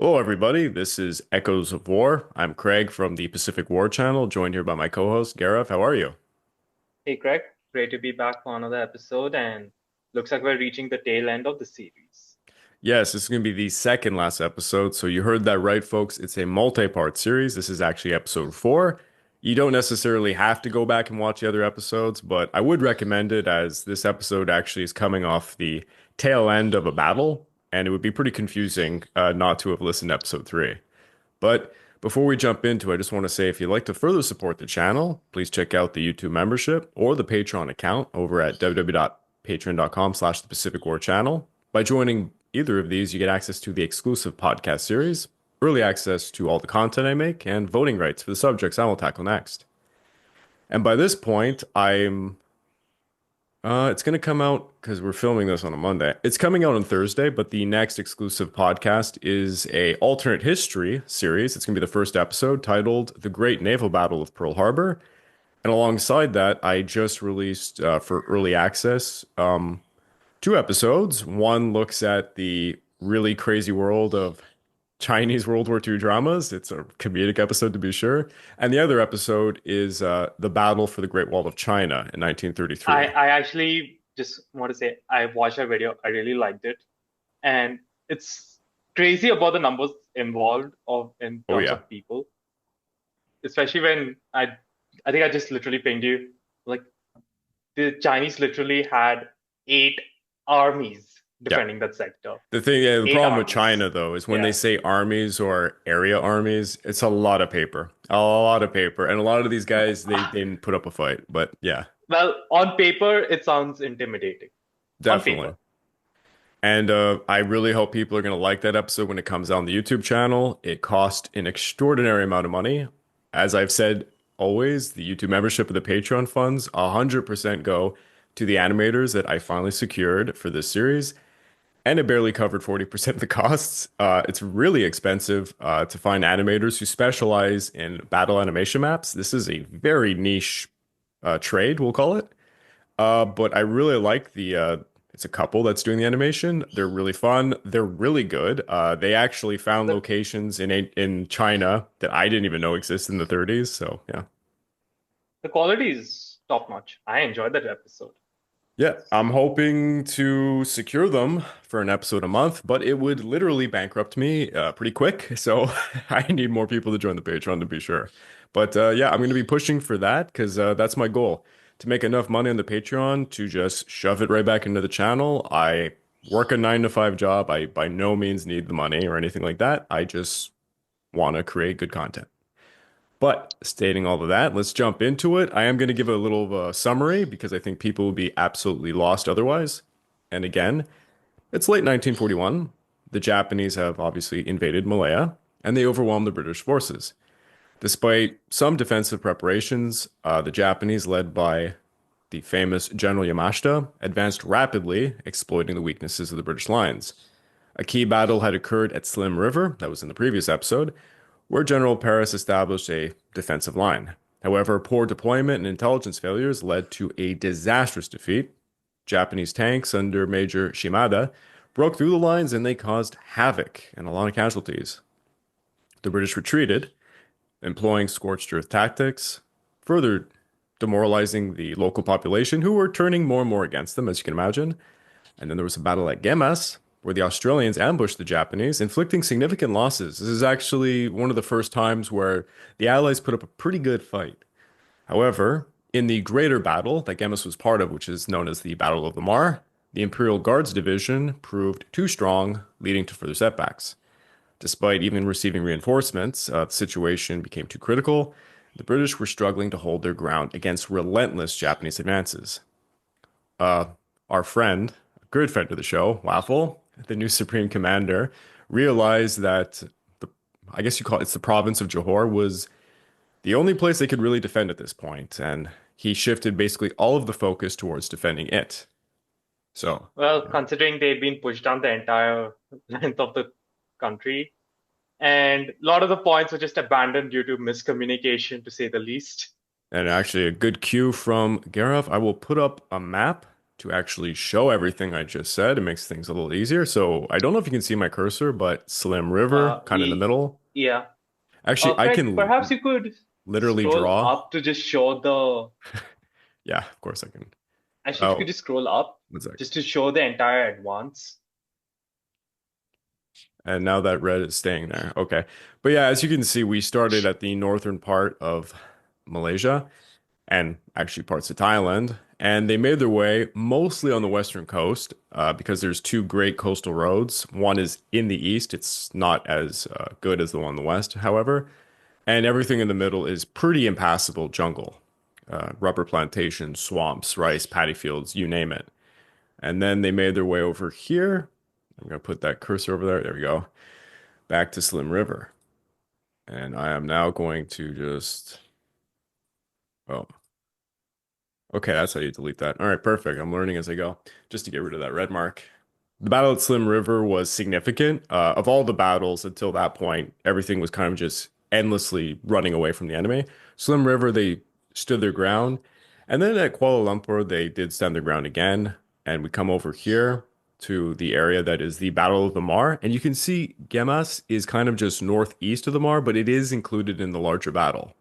Hello, everybody. This is Echoes of War. I'm Craig from the Pacific War Channel, joined here by my co-host, Gareth. How are you? Hey Greg, great to be back for another episode, and looks like we're reaching the tail end of the series. Yes, this is going to be the second last episode. So you heard that right, folks. It's a multi-part series. This is actually episode four. You don't necessarily have to go back and watch the other episodes, but I would recommend it as this episode actually is coming off the tail end of a battle, and it would be pretty confusing not to have listened to episode three. But before we jump into it, I just want to say if you'd like to further support the channel, please check out the YouTube membership or the Patreon account over at www.patreon.com/the Pacific War Channel. By joining either of these, you get access to the exclusive podcast series, early access to all the content I make, and voting rights for the subjects I will tackle next. And by this point, it's going to come out because we're filming this on a Monday. It's coming out on Thursday, but the next exclusive podcast is a alternate history series. It's going to be the first episode titled "The Great Naval Battle of Pearl Harbor." And alongside that, I just released for early access two episodes. One looks at the really crazy world of Chinese World War II dramas. It's a comedic episode to be sure. And the other episode is the battle for the Great Wall of China in I, 1933. I actually just want to say I watched that video. I really liked it, and it's crazy about the numbers involved of in Oh terms yeah. of people, especially when I think I just literally pinged you. Like the Chinese literally had eight armies Yeah. defending that sector. The Eight problem with armies. China though is when they Yeah. say armies or area armies, it's a lot of paper, a lot of paper, and a lot of these guys they didn't put up a fight. But yeah, Well, on paper, it sounds intimidating. On definitely. paper. And I really hope people are gonna like that episode when it comes out on the YouTube channel. It cost an extraordinary amount of money. As I've said always, the YouTube membership and the Patreon funds 100% go to the animators that I finally secured for this series. And it barely covered 40% of the costs. It's really expensive to find animators who specialize in battle animation maps. This is a very niche trade, we'll call it. But I really like it's a couple that's doing the animation. They're really fun. They're really good. They actually found The locations in China that I didn't even know existed in the 30s. So yeah. the quality is top notch. I enjoyed that episode. Yeah, I'm hoping to secure them for an episode a month, but it would literally bankrupt me pretty quick. So I need more people to join the Patreon to be sure. But yeah, I'm going to be pushing for that because that's my goal to make enough money on the Patreon to just shove it right back into the channel. I work a 9 to 5 job. I by no means need the money or anything like that. I just want to create good content. But stating all of that, let's jump into it. I am going to give a little of a summary because I think people will be absolutely lost otherwise. And again, it's late 1941. The Japanese have obviously invaded Malaya and they overwhelmed the British forces. Despite some defensive preparations, the Japanese, led by the famous General Yamashita, advanced rapidly, exploiting the weaknesses of the British lines. A key battle had occurred at Slim River, that was in the previous episode, where General Paris established a defensive line. However, poor deployment and intelligence failures led to a disastrous defeat. Japanese tanks under Major Shimada broke through the lines and they caused havoc and a lot of casualties. The British retreated, employing scorched earth tactics, further demoralizing the local population who were turning more and more against them, as you can imagine. And then there was a battle at Gamas, where the Australians ambushed the Japanese, inflicting significant losses. This is actually one of the first times where the Allies put up a pretty good fight. However, in the greater battle that Gamas was part of, which is known as the Battle of the Muar, the Imperial Guards Division proved too strong, leading to further setbacks. Despite even receiving reinforcements, the situation became too critical. The British were struggling to hold their ground against relentless Japanese advances. uh, our friend, a good friend of the show, Waffle, the new Supreme Commander, realized that the, I guess you call it's the province of Johor was the only place they could really defend at this point, and he shifted basically all of the focus towards defending it. So, Well, yeah. considering they'd been pushed down the entire length of the country, and a lot of the points were just abandoned due to miscommunication, to say the least. And actually a good cue from Gareth. I will put up a map to actually show everything I just said. It makes things a little easier. So I don't know if you can see my cursor, but Slim River, kind of in the middle. Yeah. Actually, I Craig, can perhaps you could literally scroll draw. up to just show the. Yeah, of course I can. Actually, if you could Oh, just scroll up one sec. just to show the entire advance. And now that red is staying there. Okay. But yeah, as you can see, we started at the northern part of Malaysia and actually parts of Thailand. And they made their way mostly on the western coast because there's two great coastal roads. One is in the east. It's not as good as the one in the west, however. And everything in the middle is pretty impassable jungle. Rubber plantations, swamps, rice, paddy fields, you name it. And then they made their way over here. I'm going to put that cursor over there. There we go. Back to Slim River. And I am now going to just, oh, okay, that's how you delete that. All right, perfect. I'm learning as I go, just to get rid of that red mark. The battle at Slim River was significant. Of all the battles until that point, everything was kind of just endlessly running away from the enemy. Slim River, they stood their ground. And then at Kuala Lumpur, they did stand their ground again. And we come over here to the area that is the Battle of the Mar. And you can see Gamas is kind of just northeast of the Mar, but it is included in the larger battle.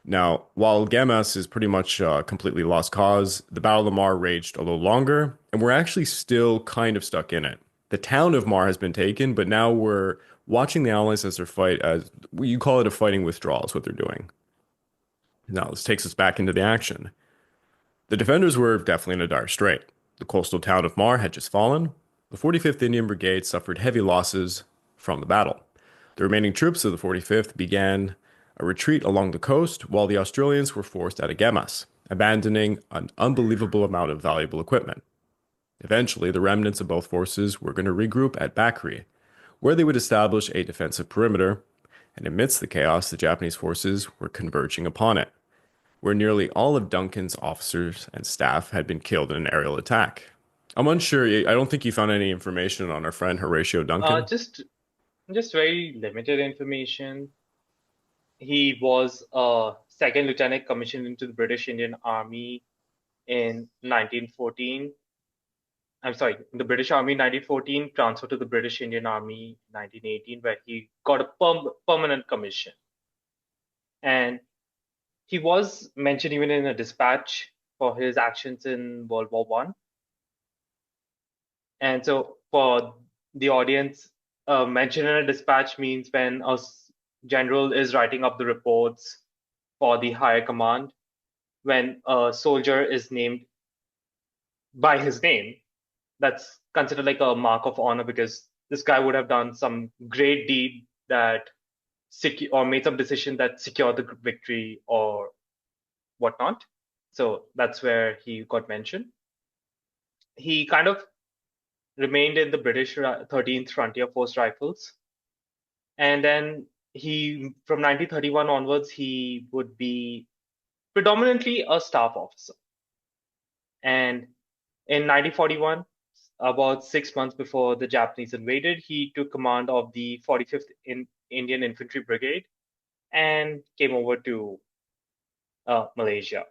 Now, while Gamas is pretty much completely lost cause, the Battle of the Mar raged a little longer, and we're actually still kind of stuck in it. The town of Mar has been taken, but now we're watching the Allies as their fight, as you call it, a fighting withdrawal, is what they're doing. Now, this takes us back into the action. The defenders were definitely in a dire strait. The coastal town of Mar had just fallen. The 45th Indian Brigade suffered heavy losses from the battle. The remaining troops of the 45th began a retreat along the coast, while the Australians were forced out of Gemas, abandoning an unbelievable amount of valuable equipment. Eventually, the remnants of both forces were going to regroup at Bakri, where they would establish a defensive perimeter, and amidst the chaos, the Japanese forces were converging upon it, where nearly all of Duncan's officers and staff had been killed in an aerial attack. I'm unsure. I don't think you found any information on our friend Horatio Uh, Duncan. just just very limited information. He was a second lieutenant commissioned into the British Indian Army in 1914. I'm sorry, the British Army in 1914, transferred to the British Indian Army in 1918, where he got a permanent commission. And he was mentioned even in a dispatch for his actions in World War One. And so, for the audience, mention in a dispatch means when a general is writing up the reports for the higher command, when a soldier is named by his name, that's considered like a mark of honor because this guy would have done some great deed that or made some decision that secured the victory or whatnot. So that's where he got mentioned. He kind of remained in the British 13th Frontier Force Rifles. And then from 1931 onwards, he would be predominantly a staff officer. And in 1941, about 6 months before the Japanese invaded, he took command of the 45th Indian Infantry Brigade and came over to Malaysia.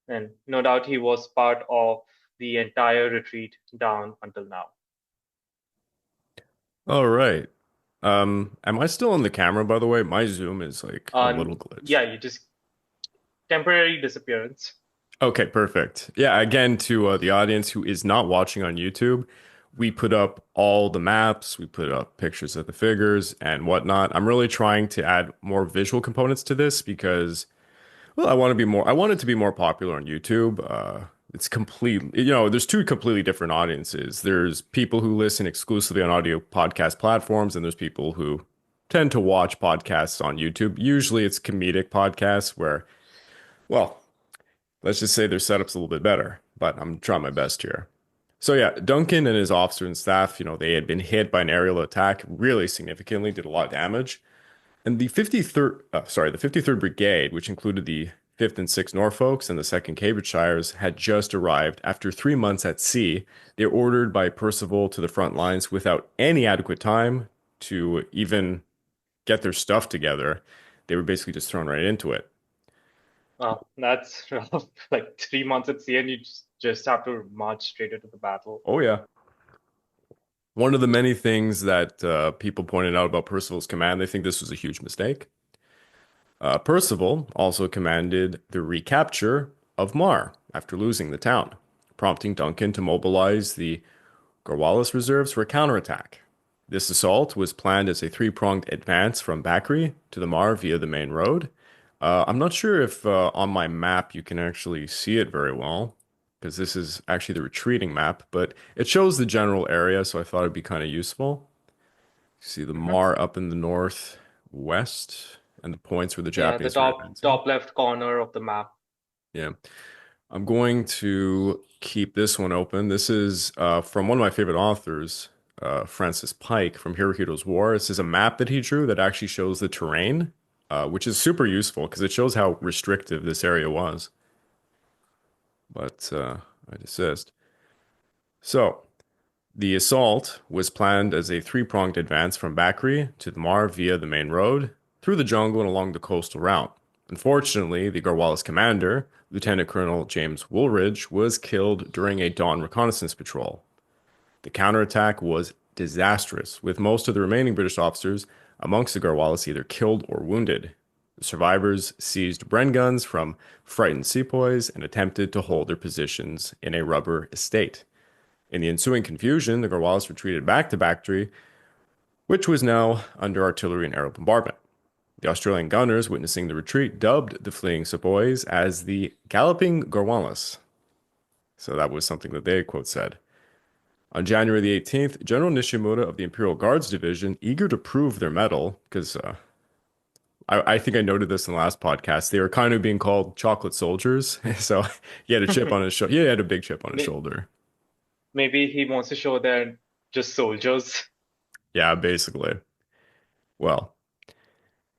And no doubt he was part of the entire retreat down until now. All right. Am I still on the camera, by the way? My Zoom is like a little glitched. Yeah, you just temporary disappearance. Okay, perfect. Yeah, again, to the audience who is not watching on YouTube, we put up all the maps, we put up pictures of the figures and whatnot. I'm really trying to add more visual components to this because, well, I want it to be more popular on YouTube. It's there's two completely different audiences. There's people who listen exclusively on audio podcast platforms, and there's people who tend to watch podcasts on YouTube. Usually it's comedic podcasts where, well, let's just say their setup's a little bit better, but I'm trying my best here. So yeah, Duncan and his officer and staff, they had been hit by an aerial attack really significantly, did a lot of damage. And the 53rd Brigade, which included the 5th and 6th Norfolks and the 2nd Cambridgeshires, had just arrived after 3 months at sea. They were ordered by Percival to the front lines without any adequate time to even get their stuff together. They were basically just thrown right into it. That's rough. Like 3 months at sea, and you just have to march straight into the battle. Oh yeah. One of the many things that people pointed out about Percival's command, they think this was a huge mistake. Percival also commanded the recapture of Muar after losing the town, prompting Duncan to mobilize the Cornwallis reserves for a counterattack. This assault was planned as a three-pronged advance from Bakri to the Mar via the main road. I'm not sure if on my map you can actually see it very well, because this is actually the retreating map, but it shows the general area, so I thought it'd be kind of useful. See the Hmm. Mar up in the northwest, and the points where the Yeah, the Japanese are top advancing. top left corner of the map. Yeah. I'm going to keep this one open. This is from one of my favorite authors, Francis Pike from Hirohito's War. This is a map that he drew that actually shows the terrain, which is super useful because it shows how restrictive this area was. But I desist. So, the assault was planned as a three-pronged advance from Bakri to the Mar via the main road, through the jungle and along the coastal route. Unfortunately, the Garwalis commander, Lieutenant Colonel James Woolridge, was killed during a dawn reconnaissance patrol. The counterattack was disastrous, with most of the remaining British officers amongst the Garwalis either killed or wounded. The survivors seized Bren guns from frightened sepoys and attempted to hold their positions in a rubber estate. In the ensuing confusion, the Garwalis retreated back to Bactry, which was now under artillery and aerial bombardment. The Australian gunners, witnessing the retreat, dubbed the fleeing sepoys as the Galloping Garwalis. So that was something that they, quote, said. On January the 18th, General Nishimura of the Imperial Guards Division, eager to prove their mettle, because I think I noted this in the last podcast, they were kind of being called chocolate soldiers. So he had a chip on his shoulder. He had a big chip on his May- shoulder. Maybe he wants to show they're just soldiers. Yeah, basically. Well,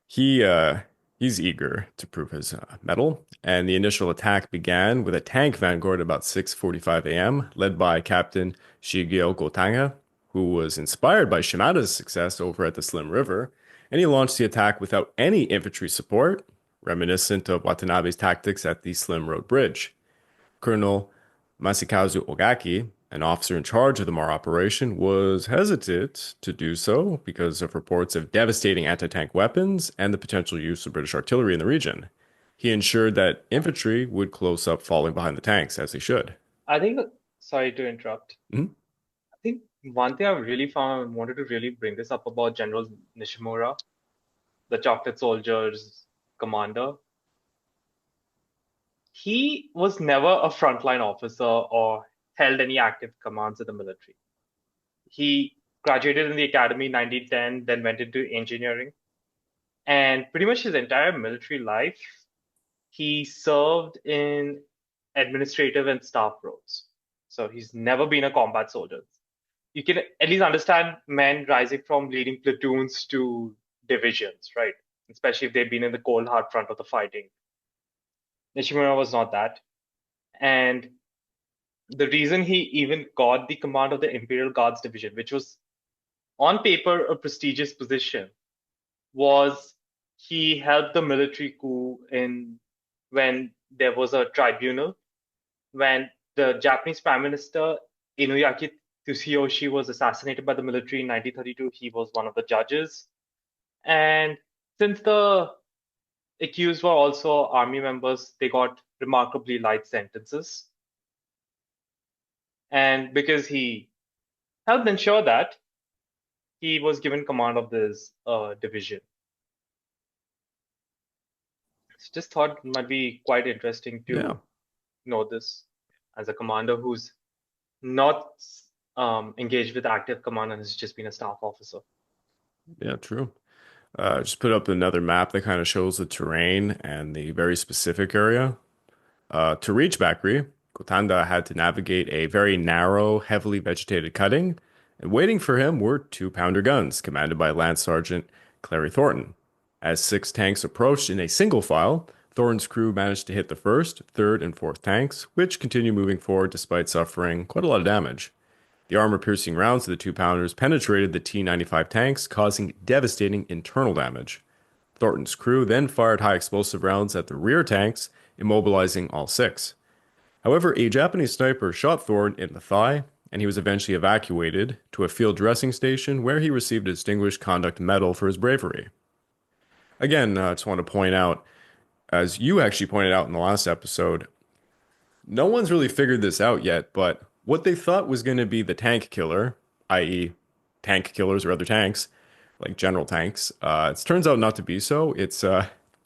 he's eager to prove his mettle, and the initial attack began with a tank vanguard at about 6:45 a.m., led by Captain Shigeo Gotanga, who was inspired by Shimada's success over at the Slim River, and he launched the attack without any infantry support, reminiscent of Watanabe's tactics at the Slim Road Bridge. Colonel Masakazu Ogaki, an officer in charge of the Mar operation, was hesitant to do so because of reports of devastating anti-tank weapons and the potential use of British artillery in the region. He ensured that infantry would close up following behind the tanks, as they should. I think, sorry to interrupt. Mhm. I think one thing I really found, wanted to really bring this up about General Nishimura, the Chocolate Soldiers commander. He was never a frontline officer or held any active commands in the military. He graduated in the academy in 1910, then went into engineering, and pretty much his entire military life, he served in administrative and staff roles. So he's never been a combat soldier. You can at least understand men rising from leading platoons to divisions, right? Especially if they've been in the cold hard front of the fighting. Nishimura was not that. And the reason he even got the command of the Imperial Guards Division, which was on paper a prestigious position, was he helped the military coup in when there was a tribunal when the Japanese Prime Minister Inuyaki Tsuyoshi was assassinated by the military in 1932. He was one of the judges, and since the accused were also army members, they got remarkably light sentences. And because he helped ensure that, he was given command of this division. Just thought it might be quite interesting Yeah, to know this as a commander who's not engaged with active command and has just been a staff officer. yeah, true. Just put up another map that kind of shows the terrain and the very specific area. To reach Bakri, Gotanda had to navigate a very narrow, heavily vegetated cutting, and waiting for him were two-pounder guns, commanded by Lance Sergeant Clary Thornton. As six tanks approached in a single file, Thornton's crew managed to hit the first, third, and fourth tanks, which continued moving forward despite suffering quite a lot of damage. The armor-piercing rounds of the two-pounders penetrated the T-95 tanks, causing devastating internal damage. Thornton's crew then fired high explosive rounds at the rear tanks, immobilizing all six. However, a Japanese sniper shot Thornton in the thigh, and he was eventually evacuated to a field dressing station where he received a Distinguished Conduct Medal for his bravery. Again, I just want to point out, as you actually pointed out in the last episode, no one's really figured this out yet, but what they thought was going to be the tank killer, i.e., tank killers or other tanks, like general tanks, it turns out not to be so. It's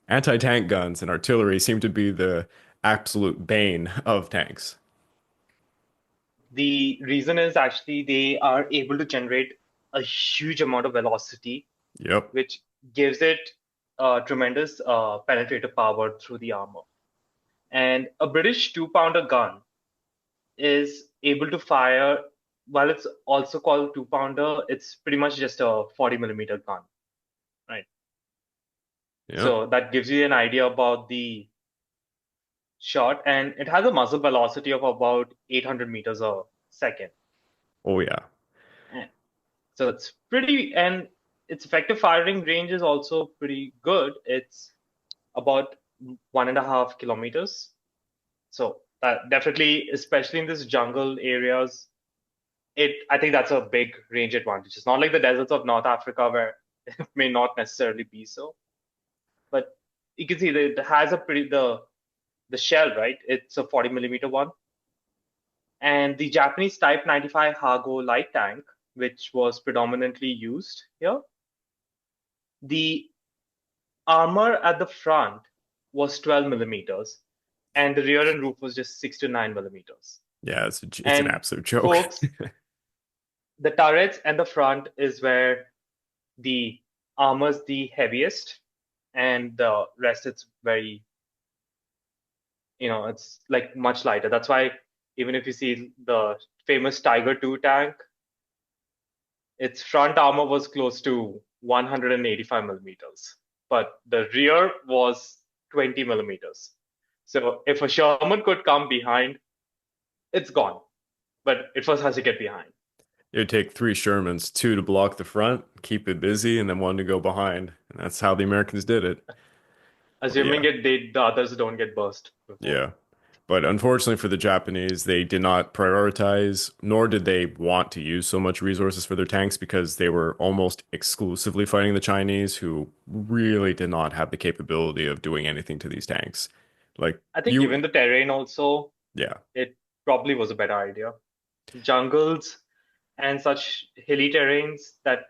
anti-tank guns and artillery seem to be the absolute bane of tanks. The reason is actually they are able to generate a huge amount of velocity, Yep. which gives it tremendous penetrative power through the armor. And a British 2-pounder gun is able to fire, while it's also called 2-pounder, it's pretty much just a 40 millimeter gun, right? Yep. So that gives you an idea about the shot, and it has a muzzle velocity of about 800 meters a second. Oh yeah. And so it's pretty, and its effective firing range is also pretty good. It's about 1.5 kilometers. So definitely, especially in this jungle areas, I think that's a big range advantage. It's not like the deserts of North Africa where it may not necessarily be so, but you can see that it has a pretty the shell, right? It's a 40 millimeter one. And the Japanese Type 95 Hago light tank, which was predominantly used here, the armor at the front was 12 millimeters, and the rear and roof was just 6 to 9 millimeters. Yeah, it's an And absolute joke. folks, the turrets and the front is where the armor's the heaviest, and the rest it's very, it's like much lighter. That's why even if you see the famous Tiger 2 tank, its front armor was close to 185 millimeters, but the rear was 20 millimeters. So if a Sherman could come behind, it's gone. But it first has to get behind. It would take three Shermans, two to block the front, keep it busy, and then one to go behind. And that's how the Americans did it. But Assuming yeah, the others don't get burst before. yeah. But unfortunately for the Japanese, they did not prioritize, nor did they want to use so much resources for their tanks because they were almost exclusively fighting the Chinese, who really did not have the capability of doing anything to these tanks. Like I think you, given the terrain also, yeah. it probably was a better idea. Jungles and such hilly terrains that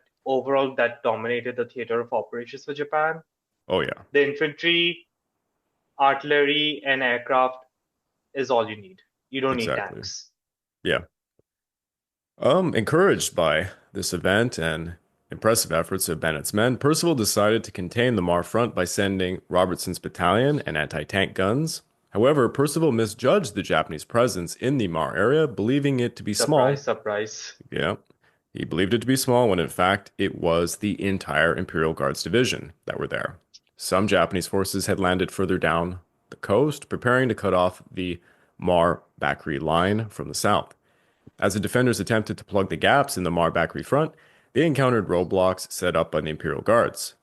dominated the theater of operations for Japan. Oh yeah, The infantry, artillery, and aircraft is all you need. You don't need exactly. tanks. Yeah. Encouraged by this event and impressive efforts of Bennett's men, Percival decided to contain the Mar front by sending Robertson's battalion and anti-tank guns. However, Percival misjudged the Japanese presence in the Mar area, believing it to be Surprise, small. surprise. Yeah, he believed it to be small when in fact it was the entire Imperial Guards division that were there. Some Japanese forces had landed further down the coast, preparing to cut off the Mar-Bakri line from the south. As the defenders attempted to plug the gaps in the Mar-Bakri front, they encountered roadblocks set up by the Imperial Guards.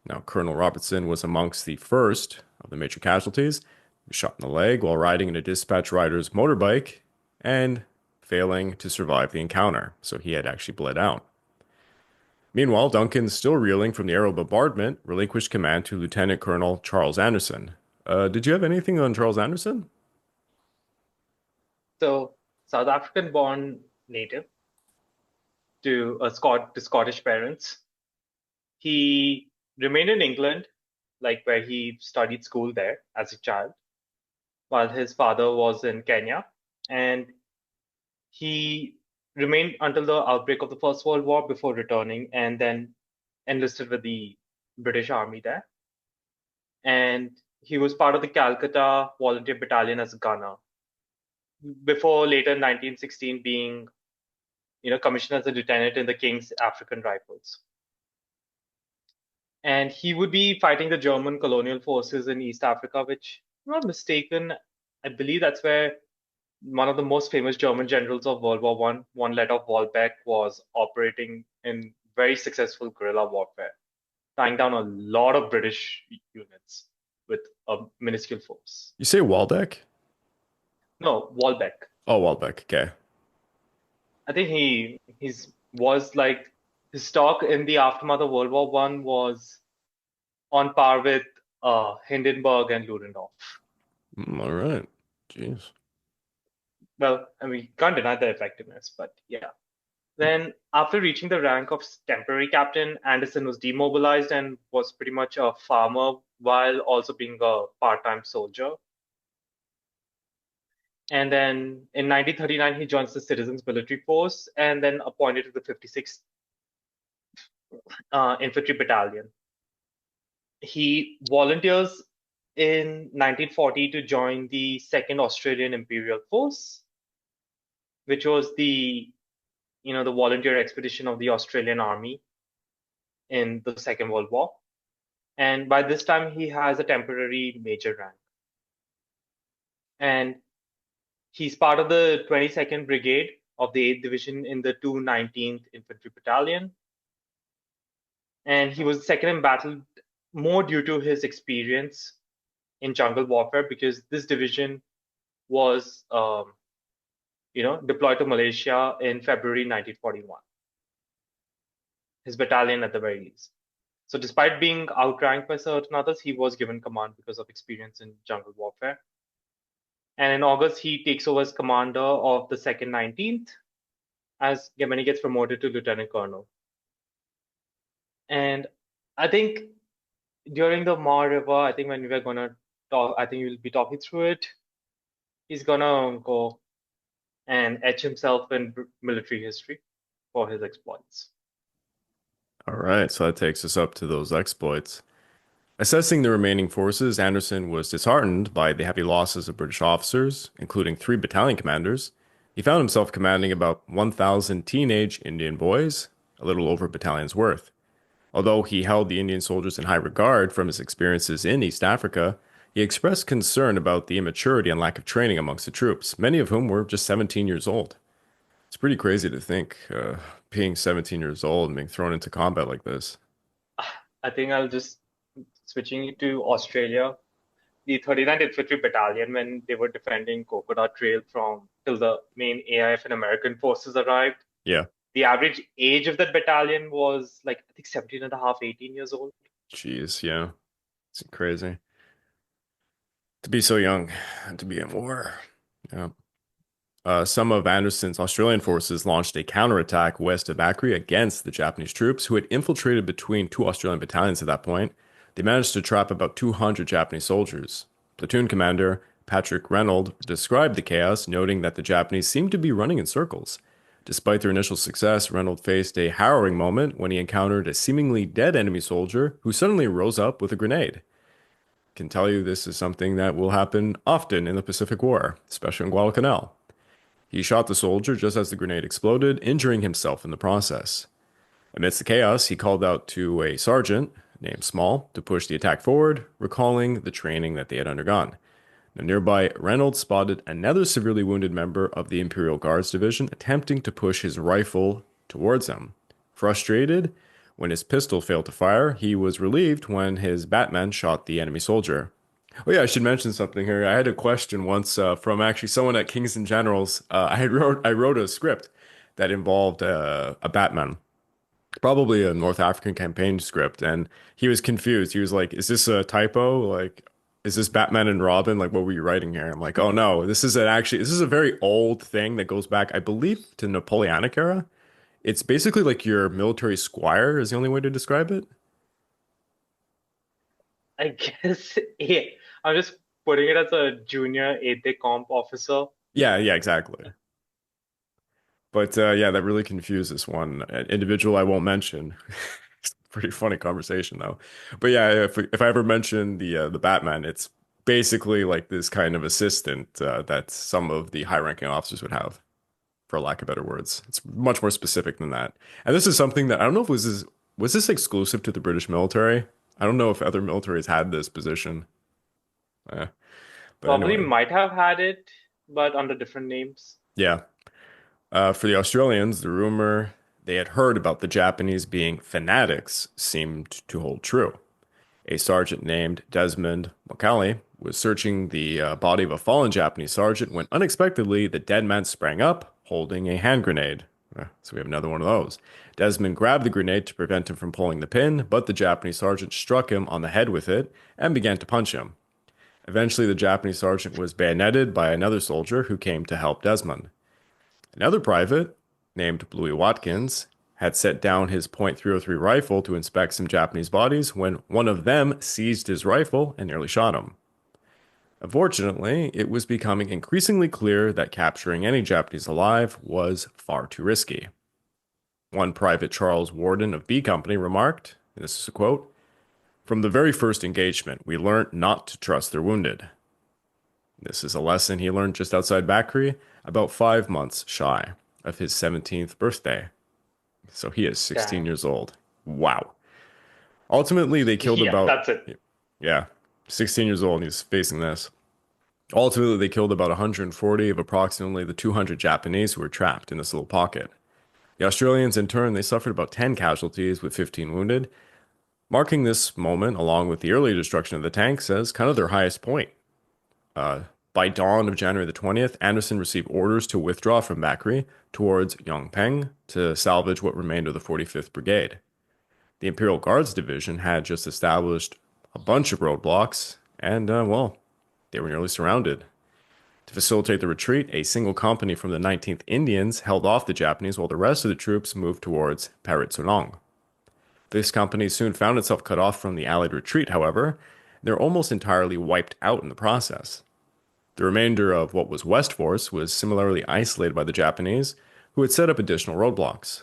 Now, Colonel Robertson was amongst the first of the major casualties. He was shot in the leg while riding in a dispatch rider's motorbike and failing to survive the encounter, so he had actually bled out. Meanwhile, Duncan, still reeling from the aerial bombardment, relinquished command to Lieutenant Colonel Charles Anderson. Did you have anything on Charles Anderson? So, South African born native to Scottish parents. He remained in England, like where he studied school there as a child, while his father was in Kenya. And he remained until the outbreak of the First World War before returning and then enlisted with the British Army there. And he was part of the Calcutta Volunteer Battalion as a gunner before later 1916 being commissioned as a lieutenant in the King's African Rifles. And he would be fighting the German colonial forces in East Africa, which, if I'm not mistaken, I believe that's where one of the most famous German generals of World War One Lettow Wolbeck, was operating in very successful guerrilla warfare. tying down a lot of British units with a minuscule force. You say Waldeck? No, Walbeck. Oh, Waldeck. Okay. I think he's was like his stock in the aftermath of World War One was on par with Hindenburg and Ludendorff. All right. Jeez. Well, I mean, can't deny their effectiveness, but yeah. Then, after reaching the rank of temporary captain, Anderson was demobilized and was pretty much a farmer while also being a part-time soldier. And then in 1939, he joins the Citizens Military Force and then appointed to the 56th Infantry Battalion. He volunteers in 1940 to join the Second Australian Imperial Force, which was the volunteer expedition of the Australian Army in the Second World War. And by this time, he has a temporary major rank. And he's part of the 22nd Brigade of the 8th Division in the 219th Infantry Battalion. And he was second in battle more due to his experience in jungle warfare because this division was, deployed to Malaysia in February 1941. His battalion at the very least. So despite being outranked by certain others, he was given command because of experience in jungle warfare. And in August, he takes over as commander of the 2nd 19th when he gets promoted to lieutenant colonel. And I think during the Muar River, I think when we were going to talk, I think we'll be talking through it. He's going to go and etch himself in military history for his exploits. All right. So that takes us up to those exploits. Assessing the remaining forces, Anderson was disheartened by the heavy losses of British officers, including three battalion commanders. He found himself commanding about 1,000 teenage Indian boys, a little over a battalion's worth. Although he held the Indian soldiers in high regard from his experiences in East Africa, he expressed concern about the immaturity and lack of training amongst the troops, many of whom were just 17 years old. It's pretty crazy to think, being 17 years old and being thrown into combat like this. I think I'll just switching it to Australia. The 39th Infantry Battalion, when they were defending Coconut Trail from till the main AIF and American forces arrived, Yeah, the average age of that battalion was like, I think 17 and a half, 18 years old. jeez, yeah, it's crazy to be so young and to be in war. Yeah. Some of Anderson's Australian forces launched a counterattack west of Acre against the Japanese troops who had infiltrated between two Australian battalions at that point. They managed to trap about 200 Japanese soldiers. Platoon commander Patrick Reynolds described the chaos, noting that the Japanese seemed to be running in circles. Despite their initial success, Reynolds faced a harrowing moment when he encountered a seemingly dead enemy soldier who suddenly rose up with a grenade. Can tell you this is something that will happen often in the Pacific War, especially in Guadalcanal. He shot the soldier just as the grenade exploded, injuring himself in the process. Amidst the chaos, he called out to a sergeant named Small to push the attack forward, recalling the training that they had undergone. Now, nearby, Reynolds spotted another severely wounded member of the Imperial Guards Division attempting to push his rifle towards him. Frustrated, when his pistol failed to fire, he was relieved when his Batman shot the enemy soldier. Oh yeah, I should mention something here. I had a question once from actually someone at Kingston Generals. I wrote a script that involved a Batman, probably a North African campaign script, and he was confused. He was like, "Is this a typo? Like, is this Batman and Robin? Like, what were you writing here?" I'm like, "Oh no, this is a very old thing that goes back, I believe, to Napoleonic era. It's basically like your military squire is the only way to describe it." I guess, yeah, I'm just putting it as a junior aide comp officer. Yeah, yeah, exactly. But yeah, that really confused this one individual I won't mention. It's a pretty funny conversation though. But yeah, if I ever mention the Batman, it's basically like this kind of assistant that some of the high-ranking officers would have, for lack of better words. It's much more specific than that. And this is something that I don't know if was this exclusive to the British military? I don't know if other militaries had this position. Uh, but Probably anyway, might have had it, but under different names. yeah. For the Australians, the rumor they had heard about the Japanese being fanatics seemed to hold true. A sergeant named Desmond Mokali was searching the body of a fallen Japanese sergeant when unexpectedly the dead man sprang up holding a hand grenade. So we have another one of those. Desmond grabbed the grenade to prevent him from pulling the pin, but the Japanese sergeant struck him on the head with it and began to punch him. Eventually, the Japanese sergeant was bayoneted by another soldier who came to help Desmond. Another private, named Bluey Watkins, had set down his .303 rifle to inspect some Japanese bodies when one of them seized his rifle and nearly shot him. Unfortunately, it was becoming increasingly clear that capturing any Japanese alive was far too risky. One Private Charles Warden of B Company remarked, and this is a quote, "From the very first engagement, we learned not to trust their wounded." This is a lesson he learned just outside Bakri, about 5 months shy of his 17th birthday. So he is 16 Damn. years old. Wow. Ultimately, they killed Yeah, about, that's it. yeah, 16 years old, and he's facing this. Ultimately, they killed about 140 of approximately the 200 Japanese who were trapped in this little pocket. The Australians, in turn, they suffered about 10 casualties with 15 wounded, marking this moment, along with the early destruction of the tanks, as kind of their highest point. By dawn of January the 20th, Anderson received orders to withdraw from Bakri towards Yongpeng to salvage what remained of the 45th Brigade. The Imperial Guards Division had just established a bunch of roadblocks, and, well, they were nearly surrounded. To facilitate the retreat, a single company from the 19th Indians held off the Japanese while the rest of the troops moved towards Paritsunong. This company soon found itself cut off from the Allied retreat, however. They're almost entirely wiped out in the process. The remainder of what was West Force was similarly isolated by the Japanese, who had set up additional roadblocks.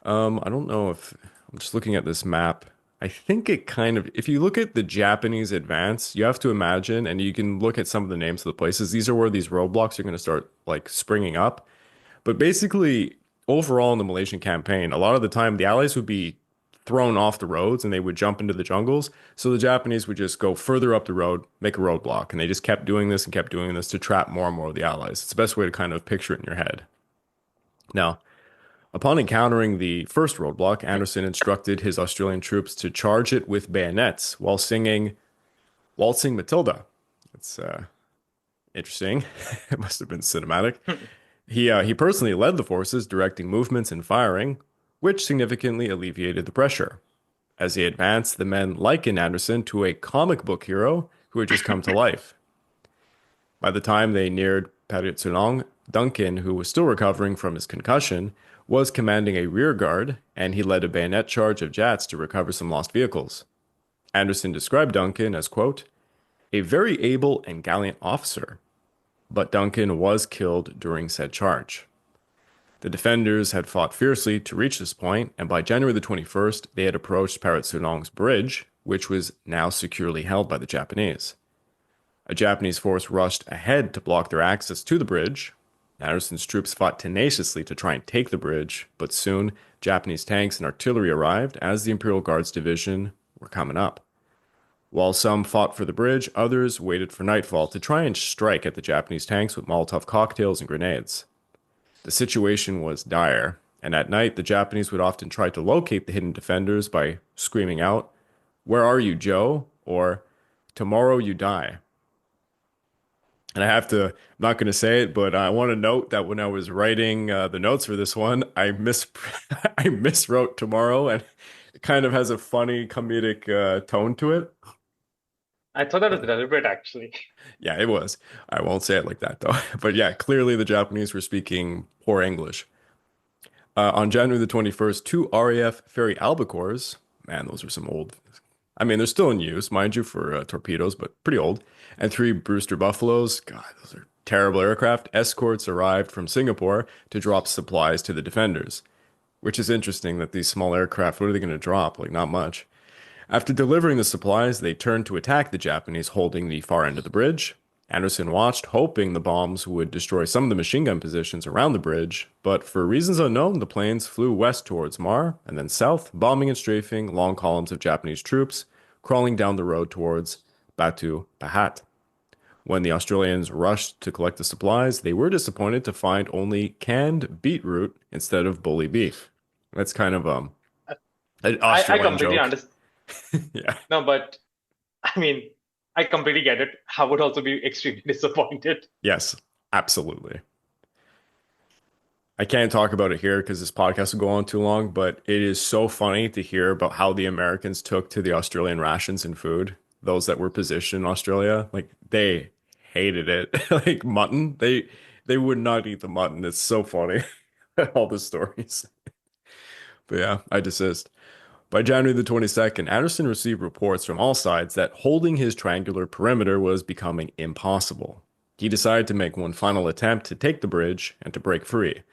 I don't know if I'm just looking at this map. I think it kind of, if you look at the Japanese advance, you have to imagine, and you can look at some of the names of the places. These are where these roadblocks are going to start like springing up. But basically, overall in the Malaysian campaign, a lot of the time the Allies would be thrown off the roads and they would jump into the jungles. So the Japanese would just go further up the road, make a roadblock, and they just kept doing this and kept doing this to trap more and more of the Allies. It's the best way to kind of picture it in your head. Now, upon encountering the first roadblock, Anderson instructed his Australian troops to charge it with bayonets while singing Waltzing Matilda. It's interesting. It must have been cinematic. He personally led the forces, directing movements and firing, which significantly alleviated the pressure. As he advanced, the men likened Anderson to a comic book hero who had just come to life. By the time they neared Paritsunong, Duncan, who was still recovering from his concussion, was commanding a rear guard, and he led a bayonet charge of Jats to recover some lost vehicles. Anderson described Duncan as, quote, "a very able and gallant officer," but Duncan was killed during said charge. The defenders had fought fiercely to reach this point, and by January the 21st, they had approached Paritsunong's bridge, which was now securely held by the Japanese. A Japanese force rushed ahead to block their access to the bridge. Anderson's troops fought tenaciously to try and take the bridge, but soon Japanese tanks and artillery arrived as the Imperial Guards Division were coming up. While some fought for the bridge, others waited for nightfall to try and strike at the Japanese tanks with Molotov cocktails and grenades. The situation was dire, and at night the Japanese would often try to locate the hidden defenders by screaming out, "Where are you, Joe?" or "Tomorrow you die." And I'm not going to say it, but I want to note that when I was writing the notes for this one, I miswrote tomorrow, and it kind of has a funny comedic tone to it. I thought that was But deliberate, actually. yeah, it was. I won't say it like that though. But yeah, clearly the Japanese were speaking poor English. On January the 21st, two RAF Ferry Albacores, man, those are some old. I mean, they're still in use, mind you, for torpedoes, but pretty old. And three Brewster Buffaloes, God, those are terrible aircraft. Escorts arrived from Singapore to drop supplies to the defenders, which is interesting that these small aircraft, what are they going to drop? Like, not much. After delivering the supplies, they turned to attack the Japanese holding the far end of the bridge. Anderson watched, hoping the bombs would destroy some of the machine gun positions around the bridge, but for reasons unknown, the planes flew west towards Muar and then south, bombing and strafing long columns of Japanese troops crawling down the road towards Batu Pahat. When the Australians rushed to collect the supplies, they were disappointed to find only canned beetroot instead of bully beef. That's kind of an I Australian completely joke. understand. Yeah. No, but I mean, I completely get it. I would also be extremely disappointed. Yes, absolutely. I can't talk about it here because this podcast will go on too long, but it is so funny to hear about how the Americans took to the Australian rations and food, those that were positioned in Australia. Like they hated it. Like mutton, they would not eat the mutton. It's so funny. All the stories. But yeah, I desist. By January the 22nd, Anderson received reports from all sides that holding his triangular perimeter was becoming impossible. He decided to make one final attempt to take the bridge and to break free.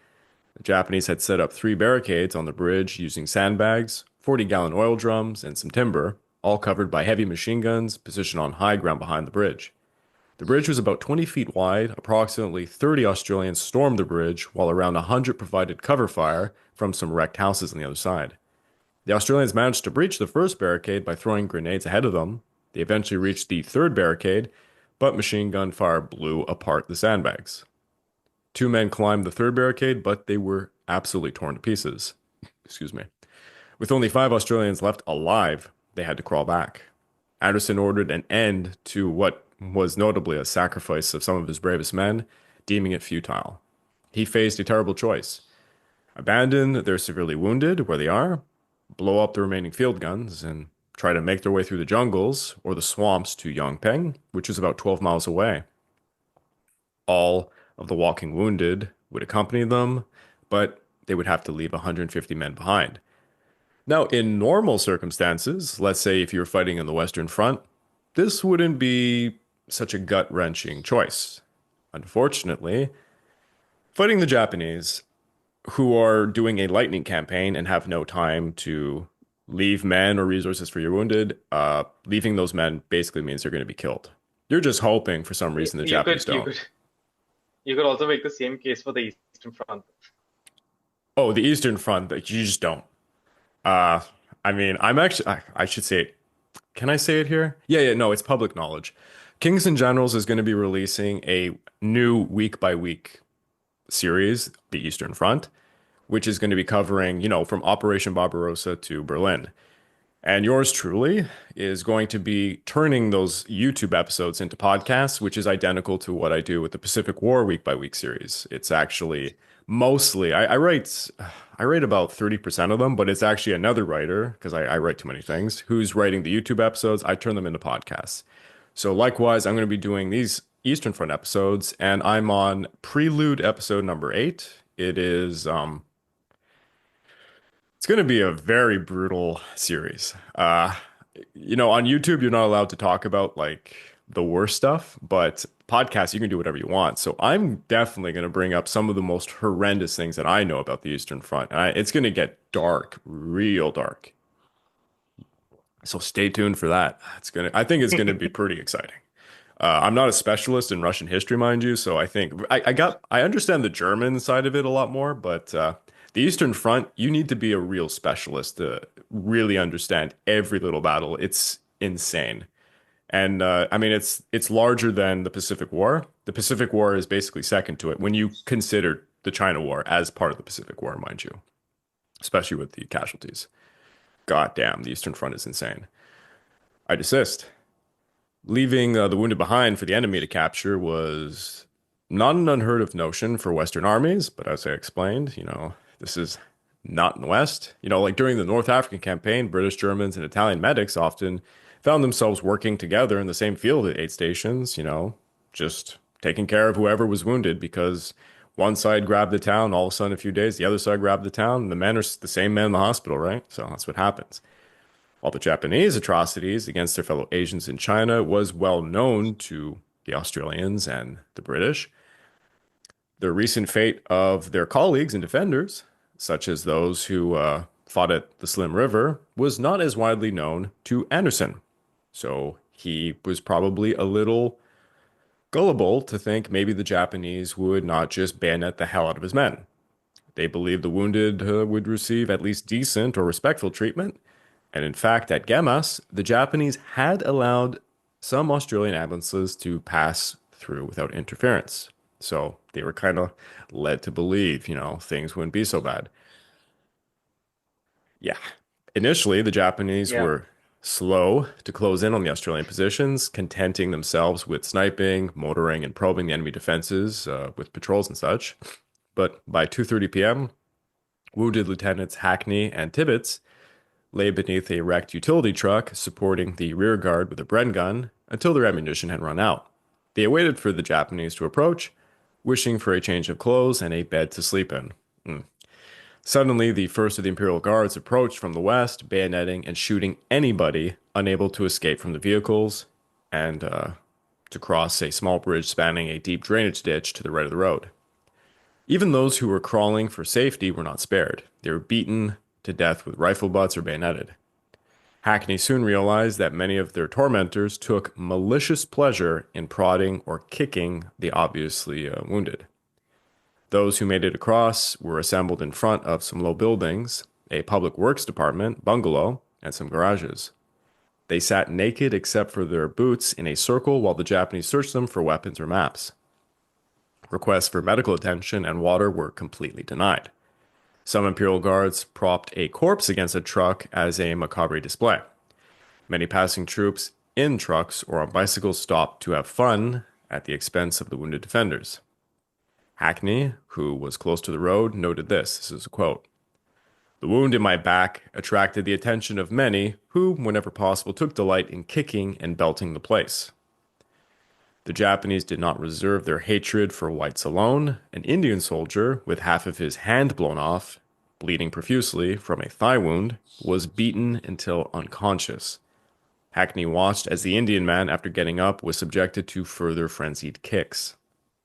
The Japanese had set up three barricades on the bridge using sandbags, 40-gallon oil drums, and some timber, all covered by heavy machine guns positioned on high ground behind the bridge. The bridge was about 20 feet wide. Approximately 30 Australians stormed the bridge, while around 100 provided cover fire from some wrecked houses on the other side. The Australians managed to breach the first barricade by throwing grenades ahead of them. They eventually reached the third barricade, but machine gun fire blew apart the sandbags. Two men climbed the third barricade, but they were absolutely torn to pieces. Excuse me. With only five Australians left alive, they had to crawl back. Anderson ordered an end to what was notably a sacrifice of some of his bravest men, deeming it futile. He faced a terrible choice: abandon their severely wounded where they are, blow up the remaining field guns, and try to make their way through the jungles or the swamps to Yongpeng, which is about 12 miles away. All of the walking wounded would accompany them, but they would have to leave 150 men behind. Now, in normal circumstances, let's say if you're fighting in the Western Front, this wouldn't be such a gut-wrenching choice. Unfortunately, fighting the Japanese, who are doing a lightning campaign and have no time to leave men or resources for your wounded, leaving those men basically means they're going to be killed. You're just hoping for some reason the You Japanese could you don't. could you could also make the same case for the Eastern Front. Oh, the Eastern Front, like, you just don't. Uh, I mean, I should say it. Can I say it here? Yeah, yeah, no, it's public knowledge. Kings and Generals is going to be releasing a new week by week series, The Eastern Front, which is going to be covering, from Operation Barbarossa to Berlin. And yours truly is going to be turning those YouTube episodes into podcasts, which is identical to what I do with the Pacific War week by week series. It's actually mostly I write about 30% of them, but it's actually another writer, because I write too many things, who's writing the YouTube episodes. I turn them into podcasts. So likewise, I'm going to be doing these Eastern Front episodes, and I'm on Prelude episode number 8. It's going to be a very brutal series. On YouTube, you're not allowed to talk about like the worst stuff, but podcasts, you can do whatever you want. So I'm definitely going to bring up some of the most horrendous things that I know about the Eastern Front. And it's going to get dark, real dark. So stay tuned for that. I think it's going to be pretty exciting. I'm not a specialist in Russian history, mind you, so I think I understand the German side of it a lot more, but the Eastern Front, you need to be a real specialist to really understand every little battle. It's insane. And I mean, it's larger than the Pacific War. The Pacific War is basically second to it when you consider the China War as part of the Pacific War, mind you, especially with the casualties. God damn, the Eastern Front is insane. I desist. Leaving the wounded behind for the enemy to capture was not an unheard of notion for Western armies, but as I explained, this is not in the West. Like during the North African campaign, British, Germans, and Italian medics often found themselves working together in the same field at aid stations, just taking care of whoever was wounded because one side grabbed the town, all of a sudden, a few days, the other side grabbed the town, and the men are the same men in the hospital, right? So that's what happens. While the Japanese atrocities against their fellow Asians in China was well known to the Australians and the British, the recent fate of their colleagues and defenders, such as those who fought at the Slim River, was not as widely known to Anderson. So he was probably a little gullible to think maybe the Japanese would not just bayonet the hell out of his men. They believed the wounded would receive at least decent or respectful treatment. And in fact, at Gamas, the Japanese had allowed some Australian ambulances to pass through without interference. So they were kind of led to believe, things wouldn't be so bad. Yeah. Initially, the Japanese Yeah. were slow to close in on the Australian positions, contenting themselves with sniping, motoring, and probing the enemy defenses with patrols and such. But by 2:30 p.m., wounded Lieutenants Hackney and Tibbets lay beneath a wrecked utility truck supporting the rear guard with a Bren gun until their ammunition had run out. They waited for the Japanese to approach, wishing for a change of clothes and a bed to sleep in. Suddenly, the first of the Imperial Guards approached from the west, bayoneting and shooting anybody unable to escape from the vehicles and to cross a small bridge spanning a deep drainage ditch to the right of the road. Even those who were crawling for safety were not spared. They were beaten to death with rifle butts or bayoneted. Hackney soon realized that many of their tormentors took malicious pleasure in prodding or kicking the obviously wounded. Those who made it across were assembled in front of some low buildings, a public works department, bungalow, and some garages. They sat naked except for their boots in a circle while the Japanese searched them for weapons or maps. Requests for medical attention and water were completely denied. Some Imperial Guards propped a corpse against a truck as a macabre display. Many passing troops in trucks or on bicycles stopped to have fun at the expense of the wounded defenders. Hackney, who was close to the road, noted this. This is a quote. The wound in my back attracted the attention of many who, whenever possible, took delight in kicking and belting the place. The Japanese did not reserve their hatred for whites alone. An Indian soldier, with half of his hand blown off, bleeding profusely from a thigh wound, was beaten until unconscious. Hackney watched as the Indian man, after getting up, was subjected to further frenzied kicks.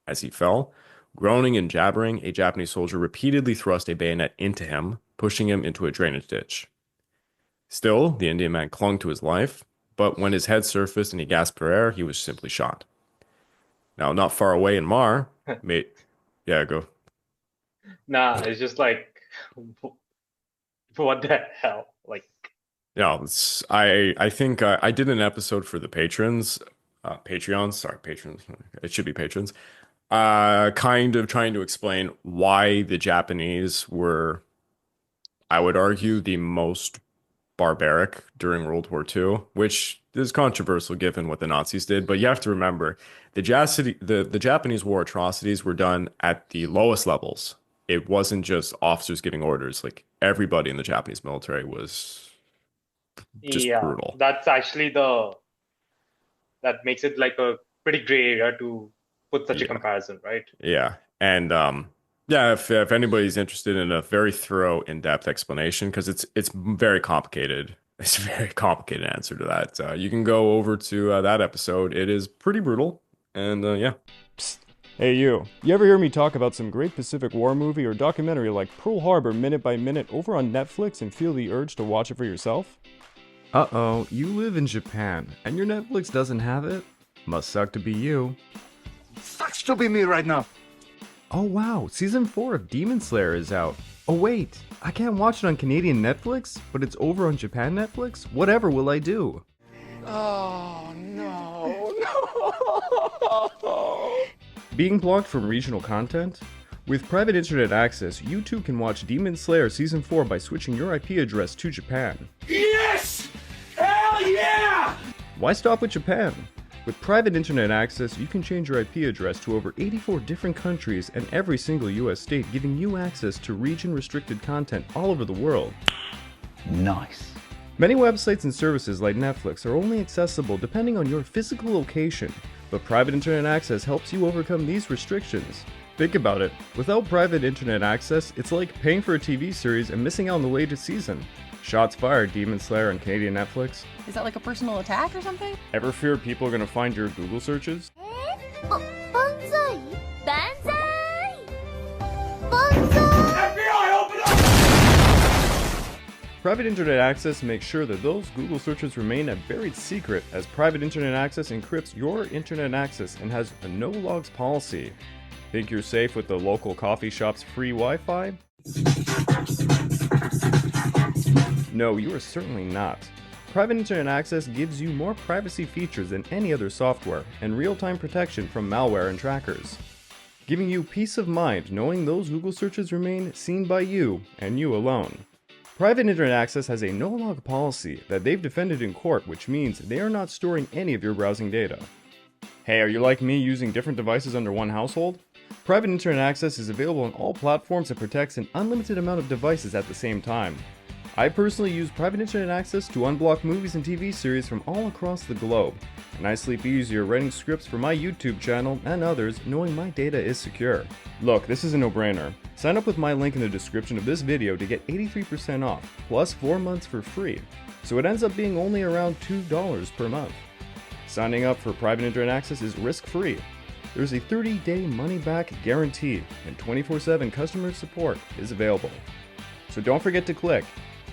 As he fell, groaning and jabbering, a Japanese soldier repeatedly thrust a bayonet into him, pushing him into a drainage ditch. Still, the Indian man clung to his life, but when his head surfaced and he gasped for air, he was simply shot. Now, not far away in Muar, mate, yeah, go. Nah, it's just like, what the hell? Like, Yeah, I think I did an episode for the patrons, Patreons, sorry, patrons. It should be patrons. Kind of trying to explain why the Japanese were, I would argue, the most barbaric during World War II, which is controversial given what the Nazis did. But you have to remember, the Japanese war atrocities were done at the lowest levels. It wasn't just officers giving orders. Like everybody in the Japanese military was just yeah, brutal. that's actually that makes it like a pretty gray area to put such a Yeah. comparison, right? Yeah. And yeah, if anybody's interested in a very thorough, in-depth explanation, because it's very complicated. It's a very complicated answer to that. You can go over to that episode. It is pretty brutal. And yeah. Psst. Hey you ever hear me talk about some great Pacific War movie or documentary like Pearl Harbor Minute by Minute over on Netflix and feel the urge to watch it for yourself? Uh-oh, you live in Japan and your Netflix doesn't have it? Must suck to be you. Sucks to be me right now. Oh wow, season 4 of Demon Slayer is out. Oh wait, I can't watch it on Canadian Netflix, but it's over on Japan Netflix? Whatever will I do? Oh no, no. Being blocked from regional content? With private internet access, you too can watch Demon Slayer Season 4 by switching your IP address to Japan. Yes! Hell yeah! Why stop with Japan? With private internet access, you can change your IP address to over 84 different countries and every single US state, giving you access to region-restricted content all over the world. Nice. Many websites and services like Netflix are only accessible depending on your physical location, but private internet access helps you overcome these restrictions. Think about it. Without private internet access, it's like paying for a TV series and missing out on the latest season. Shots fired, Demon Slayer on Canadian Netflix. Is that like a personal attack or something? Ever fear people are gonna find your Google searches? Banzai! Banzai! Banzai! FBI, open up! Private internet access makes sure that those Google searches remain a buried secret, as private internet access encrypts your internet access and has a no logs policy. Think you're safe with the local coffee shop's free Wi-Fi? No, you are certainly not. Private Internet Access gives you more privacy features than any other software and real-time protection from malware and trackers, giving you peace of mind knowing those Google searches remain seen by you and you alone. Private Internet Access has a no-log policy that they've defended in court, which means they are not storing any of your browsing data. Hey, are you like me using different devices under one household? Private Internet Access is available on all platforms and protects an unlimited amount of devices at the same time. I personally use Private Internet Access to unblock movies and TV series from all across the globe, and I sleep easier writing scripts for my YouTube channel and others knowing my data is secure. Look, this is a no-brainer. Sign up with my link in the description of this video to get 83% off, plus 4 months for free, so it ends up being only around $2 per month. Signing up for Private Internet Access is risk-free. There's a 30-day money-back guarantee, and 24/7 customer support is available. So don't forget to click